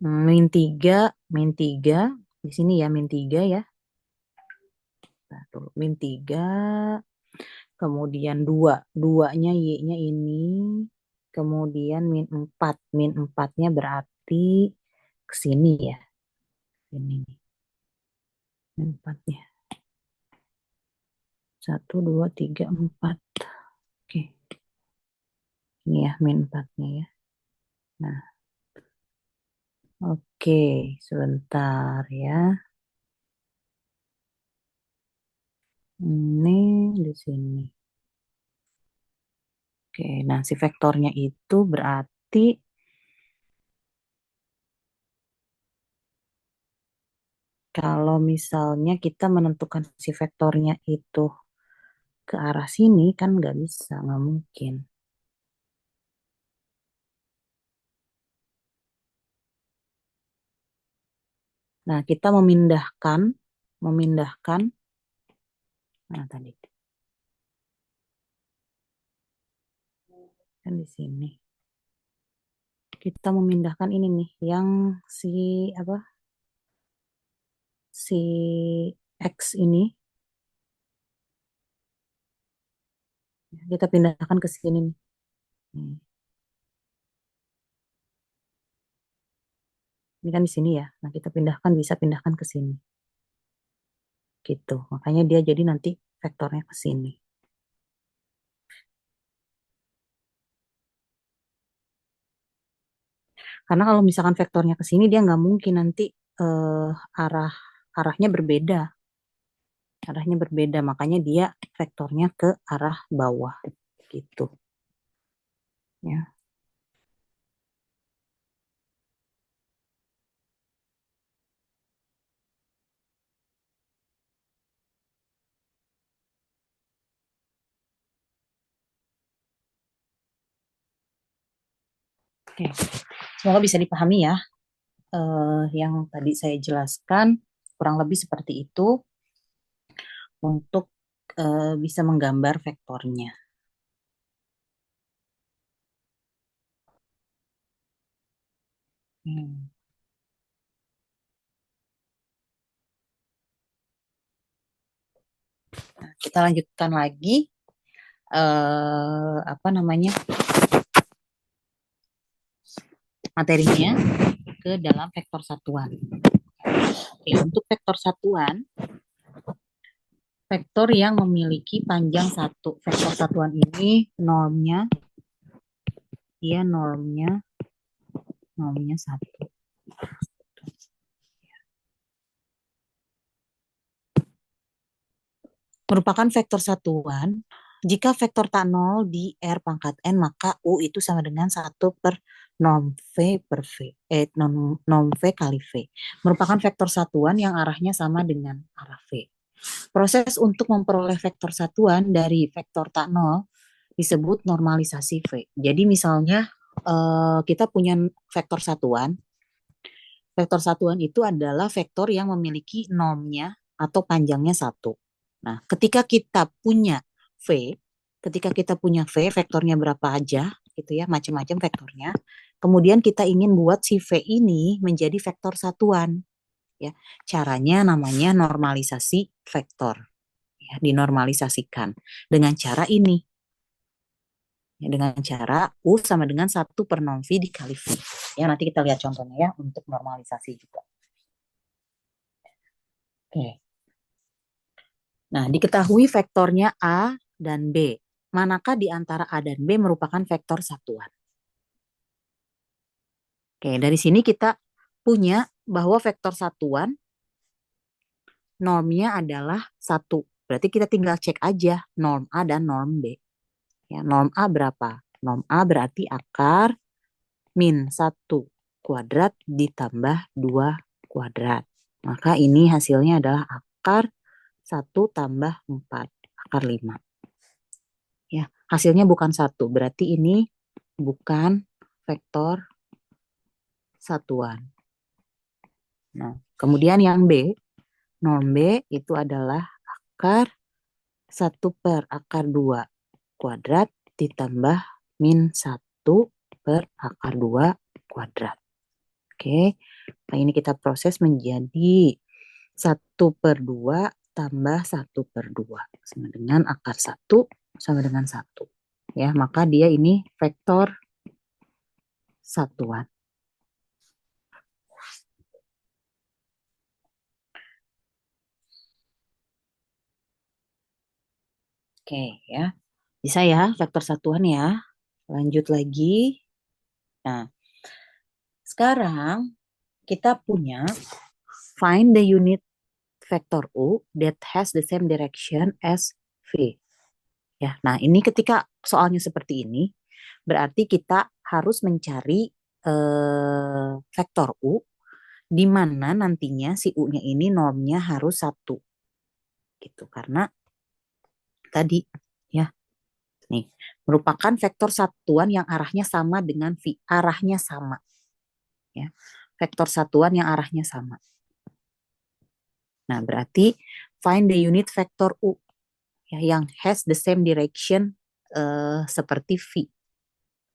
Min 3 di sini ya, min 3 ya. Nah, tuh, min 3, kemudian 2, 2-nya Y-nya ini, kemudian min 4, min 4-nya berarti ke sini ya. Ini min 4-nya. 1, 2, 3, 4. Oke. Ini ya min 4-nya ya. Nah, oke, sebentar ya. Ini di sini. Oke, nah si vektornya itu berarti kalau misalnya kita menentukan si vektornya itu ke arah sini kan nggak bisa, nggak mungkin. Nah, kita memindahkan, nah tadi kan di sini. Kita memindahkan ini nih, yang si apa? Si X ini kita pindahkan ke sini nih. Hmm. Ini kan di sini ya. Nah, kita bisa pindahkan ke sini. Gitu. Makanya dia jadi nanti vektornya ke sini. Karena kalau misalkan vektornya ke sini, dia nggak mungkin nanti eh, arah arahnya berbeda. Arahnya berbeda, makanya dia vektornya ke arah bawah. Gitu. Ya. Oke. Semoga bisa dipahami ya. Yang tadi saya jelaskan kurang lebih seperti itu untuk bisa menggambar vektornya. Hmm. Nah, kita lanjutkan lagi apa namanya materinya ke dalam vektor satuan. Oke, untuk vektor satuan, vektor yang memiliki panjang satu. Vektor satuan ini normnya satu. Merupakan vektor satuan. Jika vektor tak nol di R pangkat N, maka U itu sama dengan 1 per norm V per V. Norm V kali V. Merupakan vektor satuan yang arahnya sama dengan arah V. Proses untuk memperoleh vektor satuan dari vektor tak nol disebut normalisasi V. Jadi misalnya kita punya vektor satuan. Vektor satuan itu adalah vektor yang memiliki normnya atau panjangnya satu. Nah, ketika kita punya V, vektornya berapa aja, gitu ya, macam-macam vektornya. kemudian kita ingin buat si V ini menjadi vektor satuan. Ya, caranya namanya normalisasi vektor. Ya, dinormalisasikan dengan cara ini. Ya, dengan cara U sama dengan 1/norm V dikali V. Ya, nanti kita lihat contohnya ya untuk normalisasi juga. Oke. Nah, diketahui vektornya A dan B. Manakah di antara A dan B merupakan vektor satuan? Oke, dari sini kita punya bahwa vektor satuan normnya adalah 1. Berarti kita tinggal cek aja norm A dan norm B. Ya, norm A berapa? Norm A berarti akar min 1 kuadrat ditambah 2 kuadrat. Maka ini hasilnya adalah akar 1 tambah 4, akar 5. Ya, hasilnya bukan 1, berarti ini bukan vektor satuan. Nah, kemudian yang B, norm B itu adalah akar 1/akar 2 kuadrat ditambah min 1/akar 2 kuadrat. Oke, nah ini kita proses menjadi 1/2 tambah 1/2 sama dengan akar 1 sama dengan 1. Ya, maka dia ini vektor satuan. Oke, ya. Bisa ya vektor satuan ya. Lanjut lagi. Nah, sekarang kita punya find the unit vector U that has the same direction as V. Ya, nah ini ketika soalnya seperti ini, berarti kita harus mencari vektor U di mana nantinya si U-nya ini normnya harus 1. Gitu, karena tadi ya, nih, merupakan vektor satuan yang arahnya sama dengan V, arahnya sama. Ya, vektor satuan yang arahnya sama. Nah, berarti find the unit vector U ya, yang has the same direction seperti V.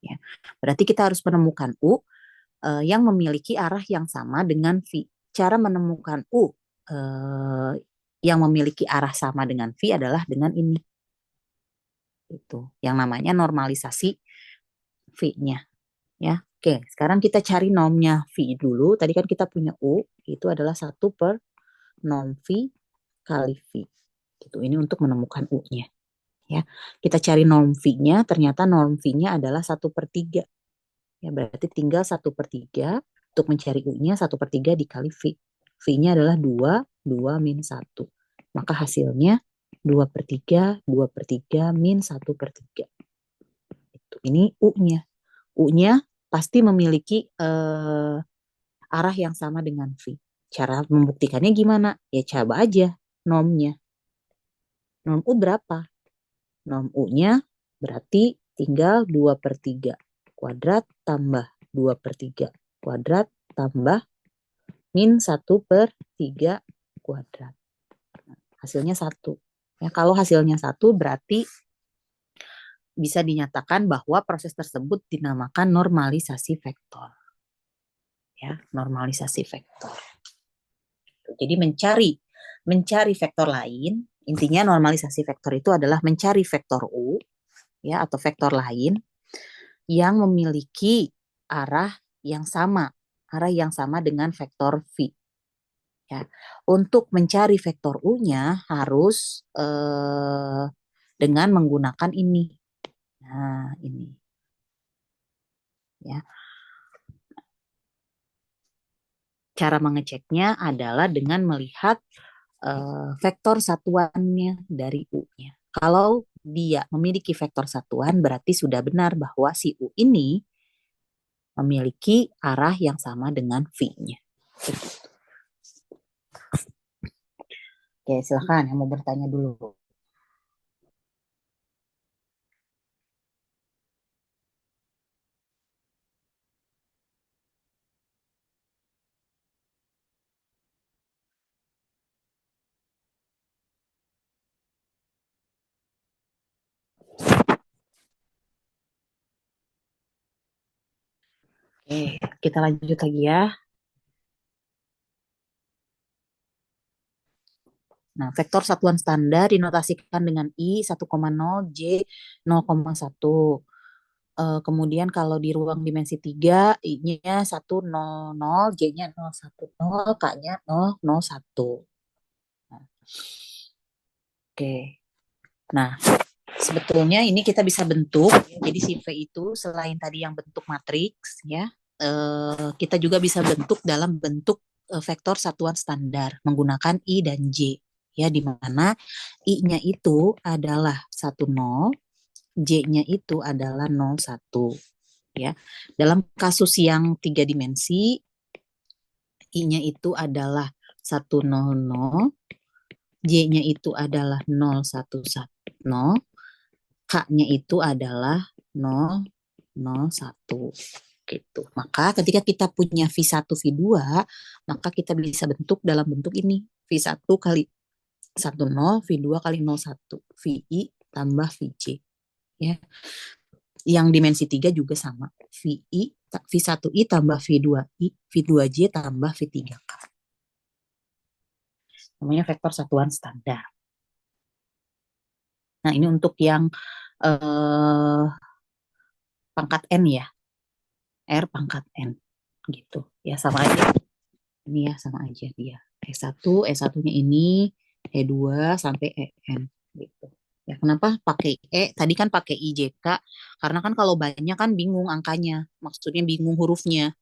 Ya. Berarti kita harus menemukan U yang memiliki arah yang sama dengan V. Cara menemukan U yang memiliki arah sama dengan V adalah dengan ini. Itu yang namanya normalisasi V-nya. Ya. Oke, sekarang kita cari normnya V dulu. Tadi kan kita punya U, itu adalah 1/norm V kali V. Gitu. Ini untuk menemukan U-nya. Ya, kita cari norm V-nya, ternyata norm V-nya adalah 1/3. Ya, berarti tinggal 1/3 untuk mencari U-nya 1/3 dikali V. V-nya adalah 2, 2 min 1. Maka hasilnya 2/3, 2/3 min 1/3. Ini U-nya. U-nya pasti memiliki arah yang sama dengan V. Cara membuktikannya gimana? Ya coba aja normnya. Norm U berapa? Norm U-nya berarti tinggal 2/3 kuadrat tambah 2/3 kuadrat tambah min 1/3 kuadrat. Hasilnya 1. Ya, kalau hasilnya 1 berarti bisa dinyatakan bahwa proses tersebut dinamakan normalisasi vektor. Ya, normalisasi vektor. Jadi mencari vektor lain, intinya normalisasi vektor itu adalah mencari vektor U ya atau vektor lain yang memiliki arah yang sama dengan vektor V. Ya. Untuk mencari vektor U-nya harus dengan menggunakan ini. Nah, ini. Ya. Cara mengeceknya adalah dengan melihat vektor satuannya dari U-nya. Kalau dia memiliki vektor satuan, berarti sudah benar bahwa si U ini memiliki arah yang sama dengan V-nya. Oke, silakan yang mau bertanya dulu. Kita lanjut lagi ya. Nah, vektor satuan standar dinotasikan dengan I 1,0, J 0,1. Kemudian kalau di ruang dimensi 3, I-nya 100, J-nya 010, K-nya 001. Nah, oke. Nah, sebetulnya ini kita bisa bentuk. Jadi si V itu selain tadi yang bentuk matriks, ya, kita juga bisa bentuk dalam bentuk vektor satuan standar menggunakan I dan J. Ya, di mana I-nya itu adalah 10, J-nya itu adalah 01. Ya, dalam kasus yang tiga dimensi, I-nya itu adalah 100, J-nya itu adalah 011, K-nya itu adalah 001 gitu. Maka ketika kita punya V1, V2, maka kita bisa bentuk dalam bentuk ini. V1 kali 10, V2 kali 01, VI tambah VJ. Ya. Yang dimensi 3 juga sama. VI, V1I tambah V2I, V2J tambah V3K. Namanya vektor satuan standar. Nah, ini untuk yang eh, pangkat N ya. R pangkat N gitu. Ya sama aja. Ini ya sama aja dia. E1, E1-nya ini, E2 sampai EN gitu. Ya, kenapa pakai E? Tadi kan pakai IJK karena kan kalau banyak kan bingung angkanya. Maksudnya bingung hurufnya.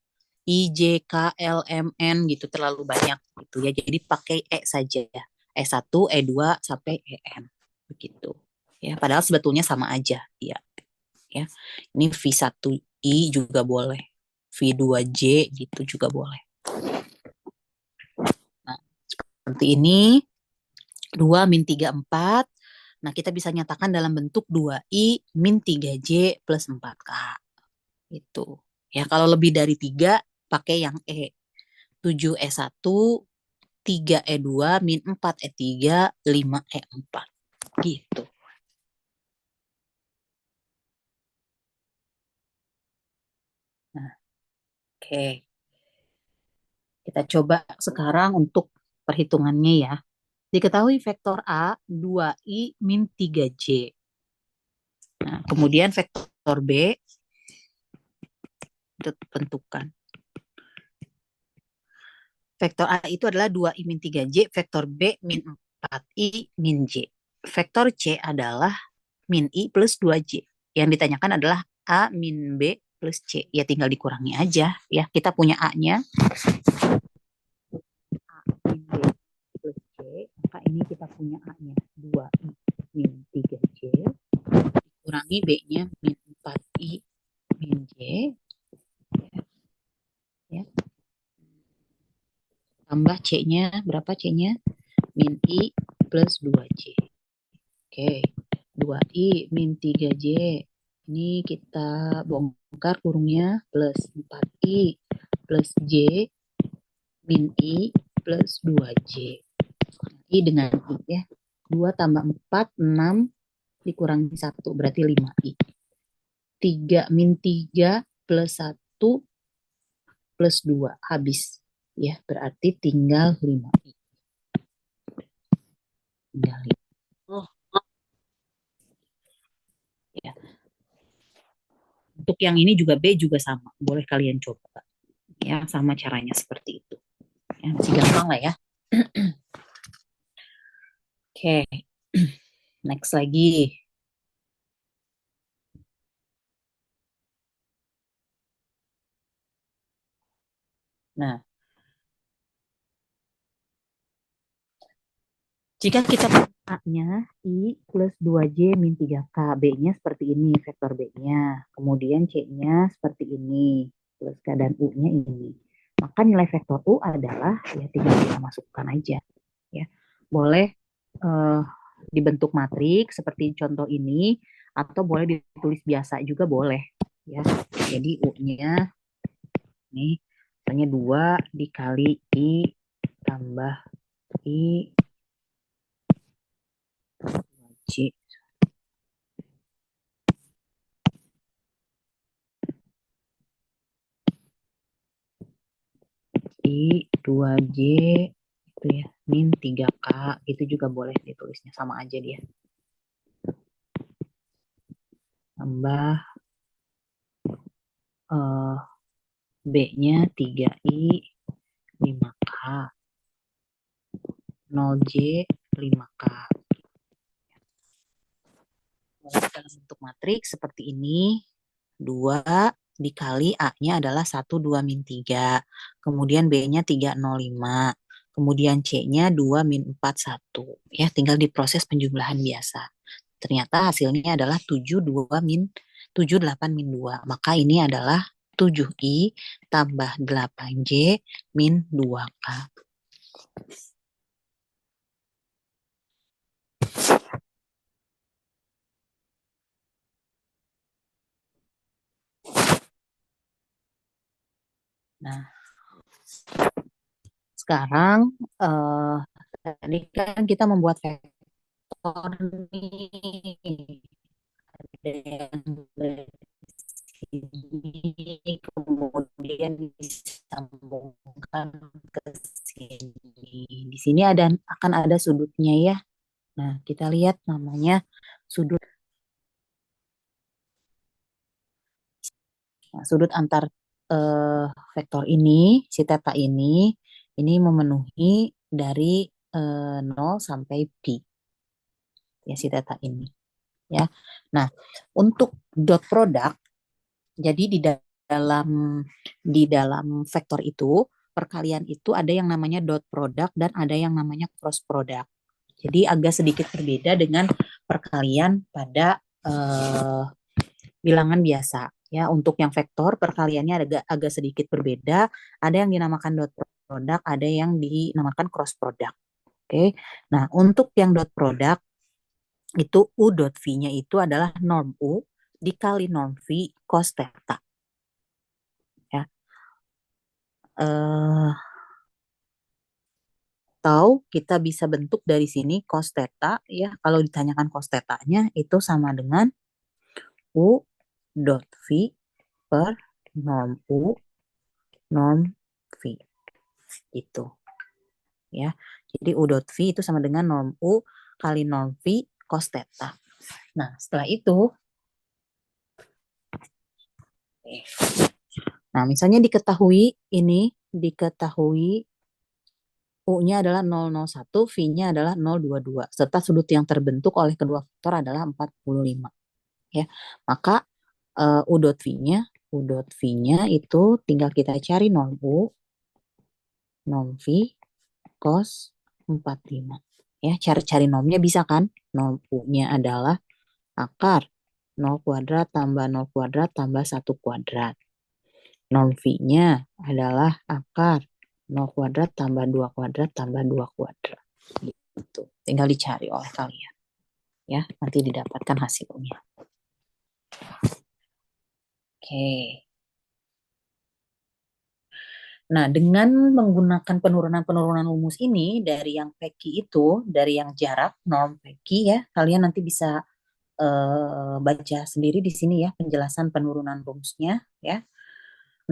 I, J, K, L, M, N gitu terlalu banyak gitu ya. Jadi pakai E saja ya. E1, E2 sampai EN begitu. Ya, padahal sebetulnya sama aja ya. Ya. Ini V1I juga boleh. V2J gitu juga boleh. Nah, seperti ini 2 min 3 4. Nah, kita bisa nyatakan dalam bentuk 2I min 3J plus 4K. Itu. Ya, kalau lebih dari 3 pakai yang E. 7E1, 3E2, min 4E3, 5E4. Gitu. Nah, oke. Kita coba sekarang untuk perhitungannya ya. Diketahui vektor A 2I min 3J. Nah, kemudian vektor B tentukan. Vektor A itu adalah 2I min 3J, vektor B min 4I min J. Vektor C adalah min I plus 2J. Yang ditanyakan adalah A min B plus C. Ya tinggal dikurangi aja. Ya, kita punya A-nya. A min B plus C. Maka ini kita punya A-nya 2I min 3J. Dikurangi B-nya min 4I min J. Ya. Tambah C-nya, berapa C-nya? Min I plus 2J. Oke, 2I min 3J. Ini kita bongkar kurungnya plus 4I plus J min I plus 2J. I dengan I ya. 2 tambah 4, 6 dikurangi 1 berarti 5I. 3 min 3 plus 1 plus 2 habis. Ya, berarti tinggal 5I. Tinggal 5. Oh, ya. Untuk yang ini juga B juga sama. Boleh kalian coba. Ya, sama caranya seperti itu. Ya, masih gampang lah ya. Oke. Next lagi. Nah, jika kita A-nya I plus 2J min 3K, B-nya seperti ini, vektor B-nya. Kemudian C-nya seperti ini, plus K dan U-nya ini. Maka nilai vektor U adalah, ya tinggal kita masukkan aja. Ya, boleh dibentuk matriks seperti contoh ini, atau boleh ditulis biasa juga boleh. Ya, jadi U-nya ini, misalnya 2 dikali I tambah I C. 2J itu ya, min 3K, itu juga boleh ditulisnya, sama aja dia. Tambah B-nya 3I 5K, 0J 5K. Dalam bentuk matriks seperti ini, 2 dikali A-nya adalah 1, 2, min 3. Kemudian B-nya 305. Kemudian C-nya 2, min 4, 1. Ya, tinggal diproses penjumlahan biasa. Ternyata hasilnya adalah 7, 2, min 7, 8, min 2. Maka ini adalah 7I tambah 8J min 2K. Nah, sekarang tadi kan kita membuat vektor nih. Ada yang dari sini, kemudian disambungkan ke sini. Di sini akan ada sudutnya ya. Nah, kita lihat namanya sudut. Nah, sudut antar vektor ini, si theta ini memenuhi dari 0 sampai pi. Ya, si theta ini. Ya. Nah, untuk dot product, jadi di dalam vektor itu, perkalian itu ada yang namanya dot product dan ada yang namanya cross product. Jadi agak sedikit berbeda dengan perkalian pada bilangan biasa. Ya, untuk yang vektor perkaliannya agak sedikit berbeda. Ada yang dinamakan dot product, ada yang dinamakan cross product. Oke. Nah, untuk yang dot product itu U dot V-nya itu adalah norm U dikali norm V cos theta. Ya. Atau kita bisa bentuk dari sini cos theta ya. Kalau ditanyakan cos theta-nya itu sama dengan U dot V per norm U norm V. Itu. Ya. Jadi U dot V itu sama dengan norm U kali norm V cos theta. Nah, setelah itu nah, misalnya diketahui U-nya adalah 001, V-nya adalah 022, serta sudut yang terbentuk oleh kedua vektor adalah 45. Ya. Maka U dot V-nya itu tinggal kita cari norm U, norm V, cos 45. Ya, cari normnya bisa kan? Norm U-nya adalah akar 0 kuadrat tambah 0 kuadrat tambah 1 kuadrat. Norm V-nya adalah akar 0 kuadrat tambah 2 kuadrat tambah 2 kuadrat. Gitu. Tinggal dicari oleh kalian. Ya, nanti didapatkan hasilnya. Oke. Nah, dengan menggunakan penurunan-penurunan rumus ini dari yang peki itu, dari yang jarak norm peki ya, kalian nanti bisa baca sendiri di sini ya penjelasan penurunan rumusnya ya.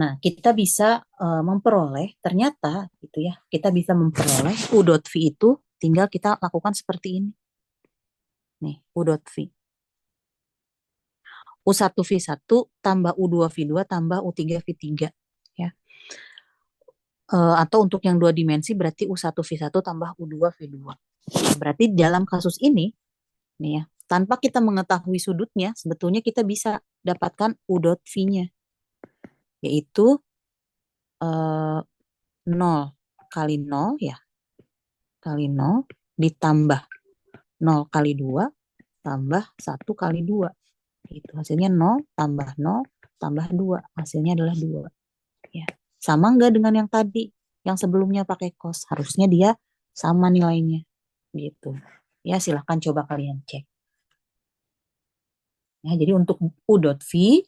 Nah, kita bisa memperoleh ternyata gitu ya, kita bisa memperoleh U dot V itu tinggal kita lakukan seperti ini. Nih, U dot V. U1V1 tambah U2V2 tambah U3V3 ya. Atau untuk yang dua dimensi berarti U1V1 tambah U2V2. Berarti dalam kasus ini nih ya, tanpa kita mengetahui sudutnya, sebetulnya kita bisa dapatkan U dot V-nya, yaitu 0 kali 0 ya, kali 0 ditambah 0 kali 2 tambah 1 kali 2. Itu hasilnya 0 tambah 0 tambah 2. Hasilnya adalah 2. Ya. Sama enggak dengan yang tadi? Yang sebelumnya pakai cos. Harusnya dia sama nilainya. Gitu. Ya, silahkan coba kalian cek. Ya, jadi untuk U dot V,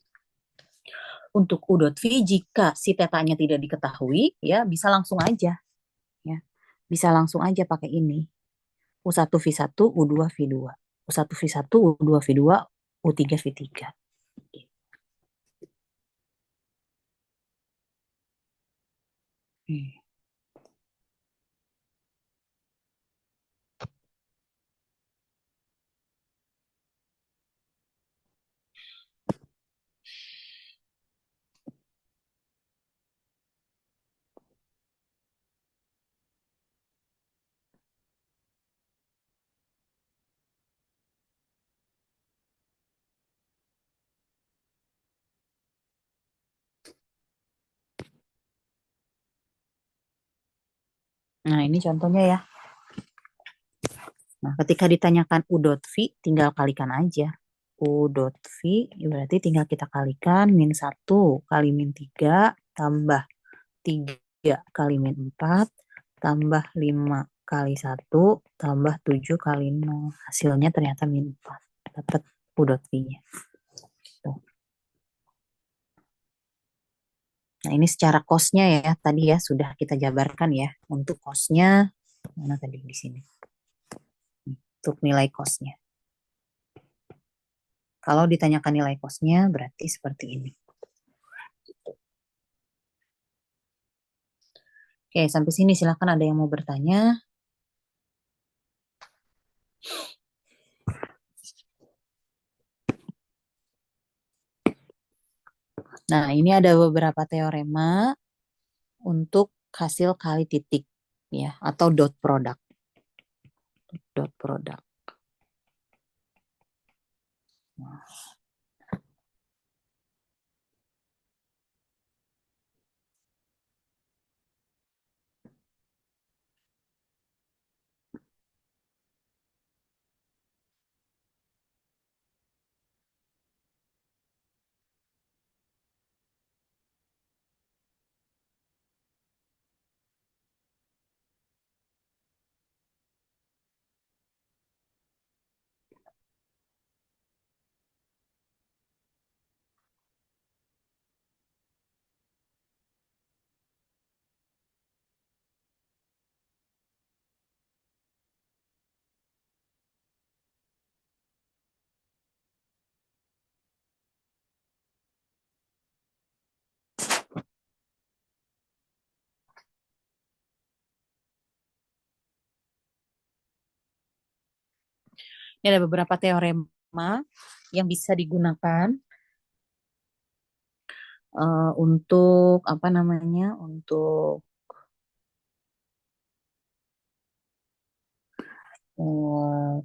jika si tetanya tidak diketahui, ya bisa langsung aja. Ya, bisa langsung aja pakai ini. U1V1, U2V2. U1V1, U2V2, U3V3. Nah, ini contohnya ya. Nah, ketika ditanyakan U dot V, tinggal kalikan aja. U dot V berarti tinggal kita kalikan min 1 kali min 3 tambah 3 kali min 4 tambah 5 kali 1 tambah 7 kali 0. Hasilnya ternyata min 4. Dapat U dot V-nya. Tuh. Nah, ini secara cost-nya ya. Tadi ya sudah kita jabarkan ya. Untuk cost-nya, mana tadi di sini. Untuk nilai cost-nya. Kalau ditanyakan nilai cost-nya berarti seperti ini. Oke, sampai sini silakan ada yang mau bertanya. Nah, ini ada beberapa teorema untuk hasil kali titik ya atau dot product. Dot product. Nah, ini ada beberapa teorema yang bisa digunakan untuk apa namanya? Untuk uh,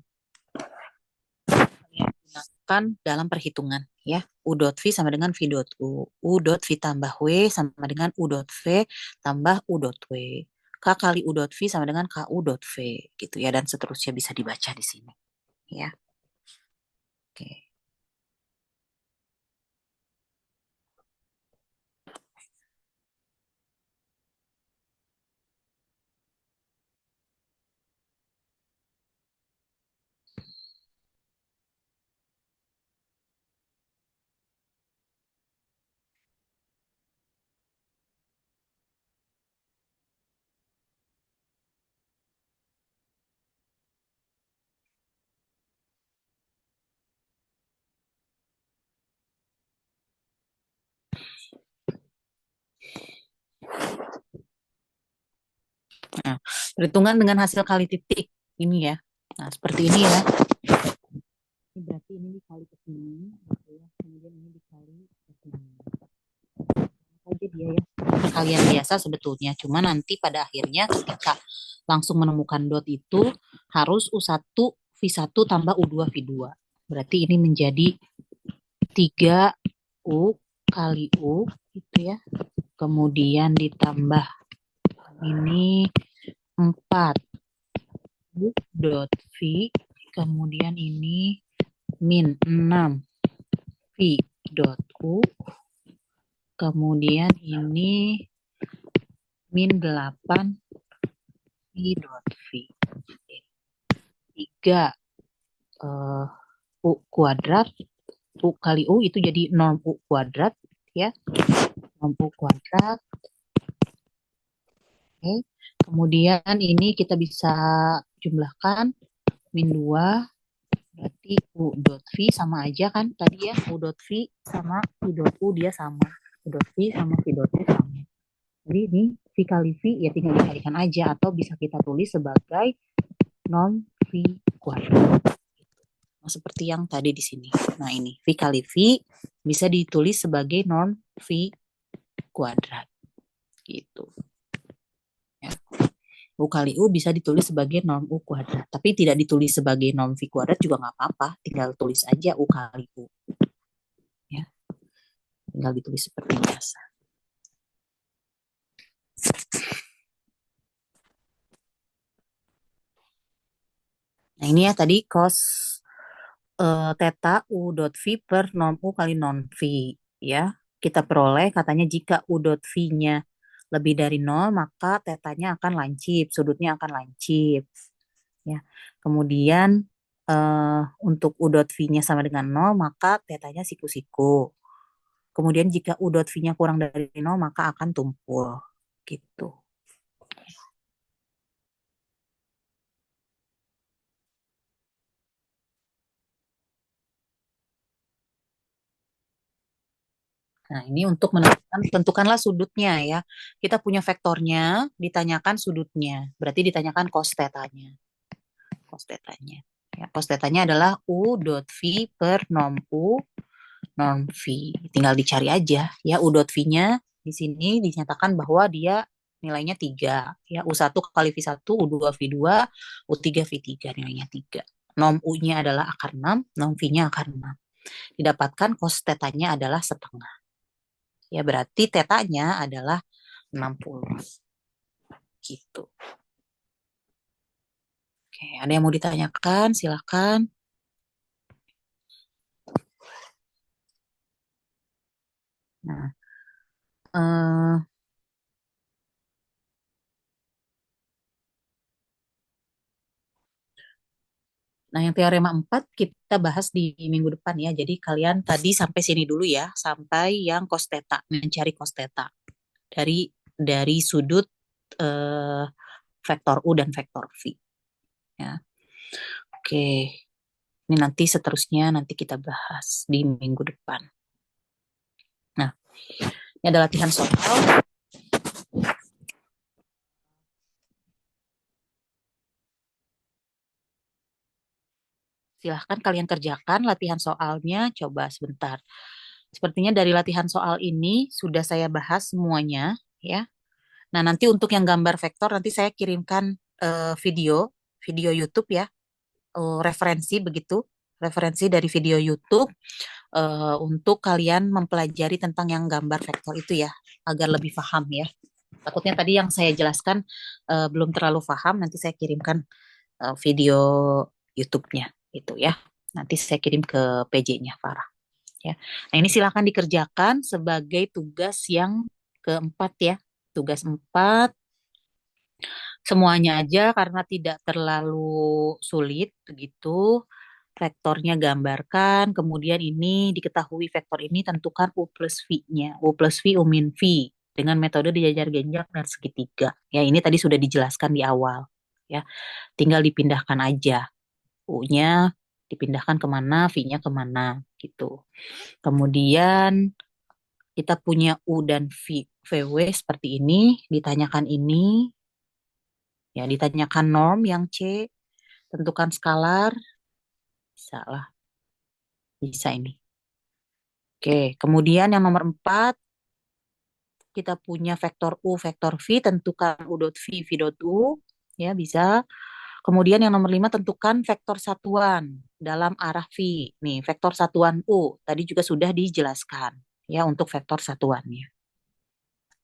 digunakan dalam perhitungan ya. U dot V sama dengan V dot U. U dot V tambah W sama dengan U dot V tambah U dot W. K kali U dot V sama dengan KU dot V gitu ya dan seterusnya bisa dibaca di sini ya. Oke. Nah, perhitungan dengan hasil kali titik ini ya. Nah, seperti ini ya. Ini berarti ini dikali ke sini gitu ya. Kemudian ini dikali ke sini. Aja dia ya. Perkalian biasa sebetulnya. Cuma nanti pada akhirnya ketika langsung menemukan dot itu harus U1 V1 tambah U2 V2. Berarti ini menjadi 3U kali U gitu ya. Kemudian ditambah ini 4 U dot V. Kemudian ini min 6 V dot U. Kemudian ini min 8 V dot V. 3 U kuadrat. U kali U itu jadi norm U kuadrat ya. Norm U kuadrat. Oke. Kemudian ini kita bisa jumlahkan min 2 berarti U dot V sama aja kan tadi ya. U dot V sama V dot U dia sama. U dot V sama V dot U sama. Jadi ini V kali V ya tinggal dikalikan aja atau bisa kita tulis sebagai norm V kuadrat. Nah, seperti yang tadi di sini. Nah ini V kali V bisa ditulis sebagai norm V kuadrat. Gitu. Ya. U kali U bisa ditulis sebagai norm U kuadrat. Tapi tidak ditulis sebagai norm V kuadrat juga nggak apa-apa. Tinggal tulis aja U kali U. Ya. Tinggal ditulis seperti biasa. Nah, ini ya tadi cos theta U dot V per norm U kali non V ya. Kita peroleh katanya jika U dot V-nya lebih dari nol maka tetanya akan lancip, sudutnya akan lancip ya. Kemudian untuk U dot V-nya sama dengan nol maka tetanya siku-siku. Kemudian jika U dot V-nya kurang dari nol maka akan tumpul gitu. Nah, ini untuk menentukan, tentukanlah sudutnya ya. Kita punya vektornya, ditanyakan sudutnya. Berarti ditanyakan cos tetanya. Cos tetanya. Ya, cos tetanya adalah U dot V per norm U norm V. Tinggal dicari aja ya U dot V-nya di sini dinyatakan bahwa dia nilainya 3 ya. U1 kali V1, U2 V2, U3 V3 nilainya 3. Norm U-nya adalah akar 6, norm V-nya akar 6. Didapatkan cos tetanya adalah setengah. Ya berarti tetanya adalah 60 gitu. Oke, ada yang mau ditanyakan? Silakan. Nah, eh, nah yang teorema 4 kita bahas di minggu depan ya. Jadi kalian tadi sampai sini dulu ya, sampai yang cos theta, mencari cos theta dari sudut eh, vektor U dan vektor V ya. Oke, ini nanti seterusnya nanti kita bahas di minggu depan. Nah, ini ada latihan soal. Silahkan kalian kerjakan latihan soalnya, coba sebentar. Sepertinya dari latihan soal ini sudah saya bahas semuanya, ya. Nah, nanti untuk yang gambar vektor, nanti saya kirimkan video YouTube ya, referensi begitu, referensi dari video YouTube untuk kalian mempelajari tentang yang gambar vektor itu ya, agar lebih paham ya. Takutnya tadi yang saya jelaskan belum terlalu paham, nanti saya kirimkan video YouTube-nya itu ya. Nanti saya kirim ke PJ-nya Farah ya. Nah, ini silakan dikerjakan sebagai tugas yang keempat ya. Tugas 4 semuanya aja karena tidak terlalu sulit begitu. Vektornya gambarkan, kemudian ini diketahui vektor ini tentukan U plus V-nya. U plus V, U min V dengan metode dijajar genjang dan segitiga. Ya, ini tadi sudah dijelaskan di awal. Ya, tinggal dipindahkan aja. U-nya dipindahkan kemana, V-nya kemana gitu. Kemudian kita punya U dan VW seperti ini, ditanyakan ini, ya ditanyakan norm yang C, tentukan skalar, bisa lah, bisa ini. Oke, kemudian yang nomor 4, kita punya vektor U, vektor V, tentukan U dot V, V dot U, ya bisa. Kemudian yang nomor 5 tentukan vektor satuan dalam arah V. Nih, vektor satuan U, tadi juga sudah dijelaskan ya untuk vektor satuannya.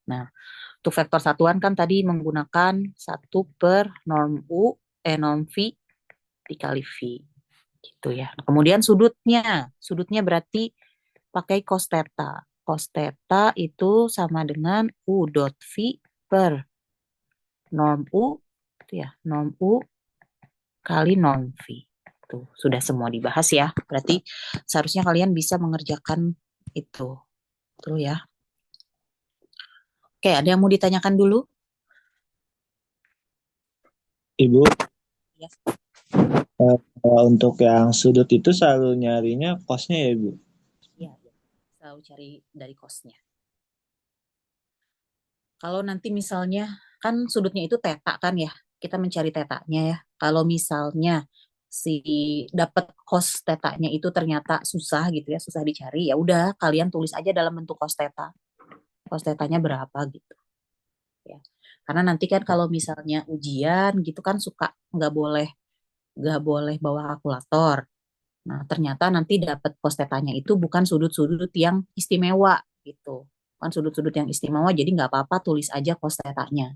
Nah, untuk vektor satuan kan tadi menggunakan 1 per norm U, norm V dikali V. Gitu ya. Kemudian sudutnya berarti pakai cos theta. Cos theta itu sama dengan U dot V per norm U, itu ya, norm U kali norm V. Tuh, sudah semua dibahas ya. Berarti seharusnya kalian bisa mengerjakan itu. Tuh ya. Oke, ada yang mau ditanyakan dulu? Ibu, Ya, untuk yang sudut itu selalu nyarinya kosnya ya, Ibu? ya. Selalu cari dari cosnya. Kalau nanti misalnya kan sudutnya itu teta kan ya, kita mencari tetanya ya. Kalau misalnya si dapat cos tetanya itu ternyata susah gitu ya, susah dicari, ya udah kalian tulis aja dalam bentuk cos teta. Cos tetanya berapa gitu ya. Karena nanti kan kalau misalnya ujian gitu kan suka nggak boleh bawa kalkulator. Nah, ternyata nanti dapat cos tetanya itu bukan sudut-sudut yang istimewa gitu. Bukan sudut-sudut yang istimewa, jadi nggak apa-apa tulis aja cos tetanya.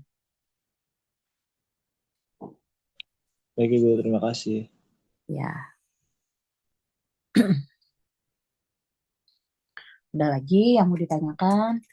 Baik, Ibu, terima kasih. Ya, udah lagi yang mau ditanyakan?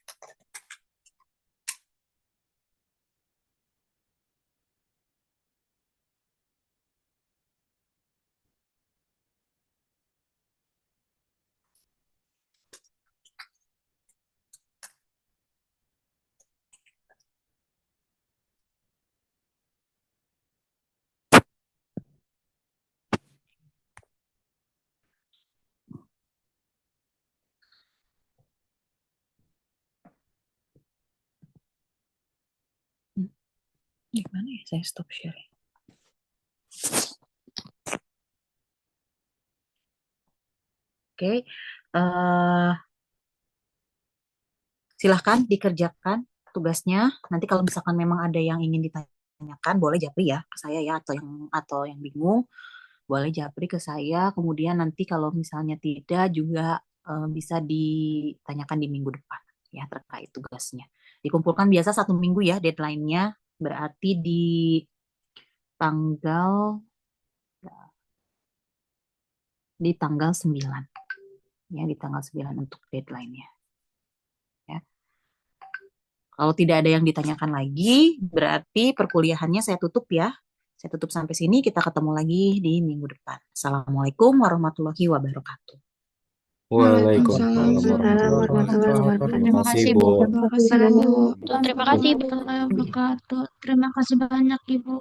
Gimana ya saya stop sharing? Oke, silahkan dikerjakan tugasnya. Nanti kalau misalkan memang ada yang ingin ditanyakan, boleh japri ya ke saya ya, atau yang bingung, boleh japri ke saya. Kemudian nanti kalau misalnya tidak juga bisa ditanyakan di minggu depan ya terkait tugasnya. Dikumpulkan biasa 1 minggu ya deadline-nya, berarti tanggal di tanggal 9 ya, di tanggal 9 untuk deadline-nya ya. Kalau tidak ada yang ditanyakan lagi, berarti perkuliahannya saya tutup ya. Saya tutup sampai sini, kita ketemu lagi di minggu depan. Assalamualaikum warahmatullahi wabarakatuh. Waalaikumsalam Waalaikumsalam warahmatullahi warahmatullahi wabarakatuh. wabarakatuh. Terima Terima kasih, kasih Bu. Bu. Terima kasih, Bu. Terima kasih Bu. Terima kasih banyak Ibu.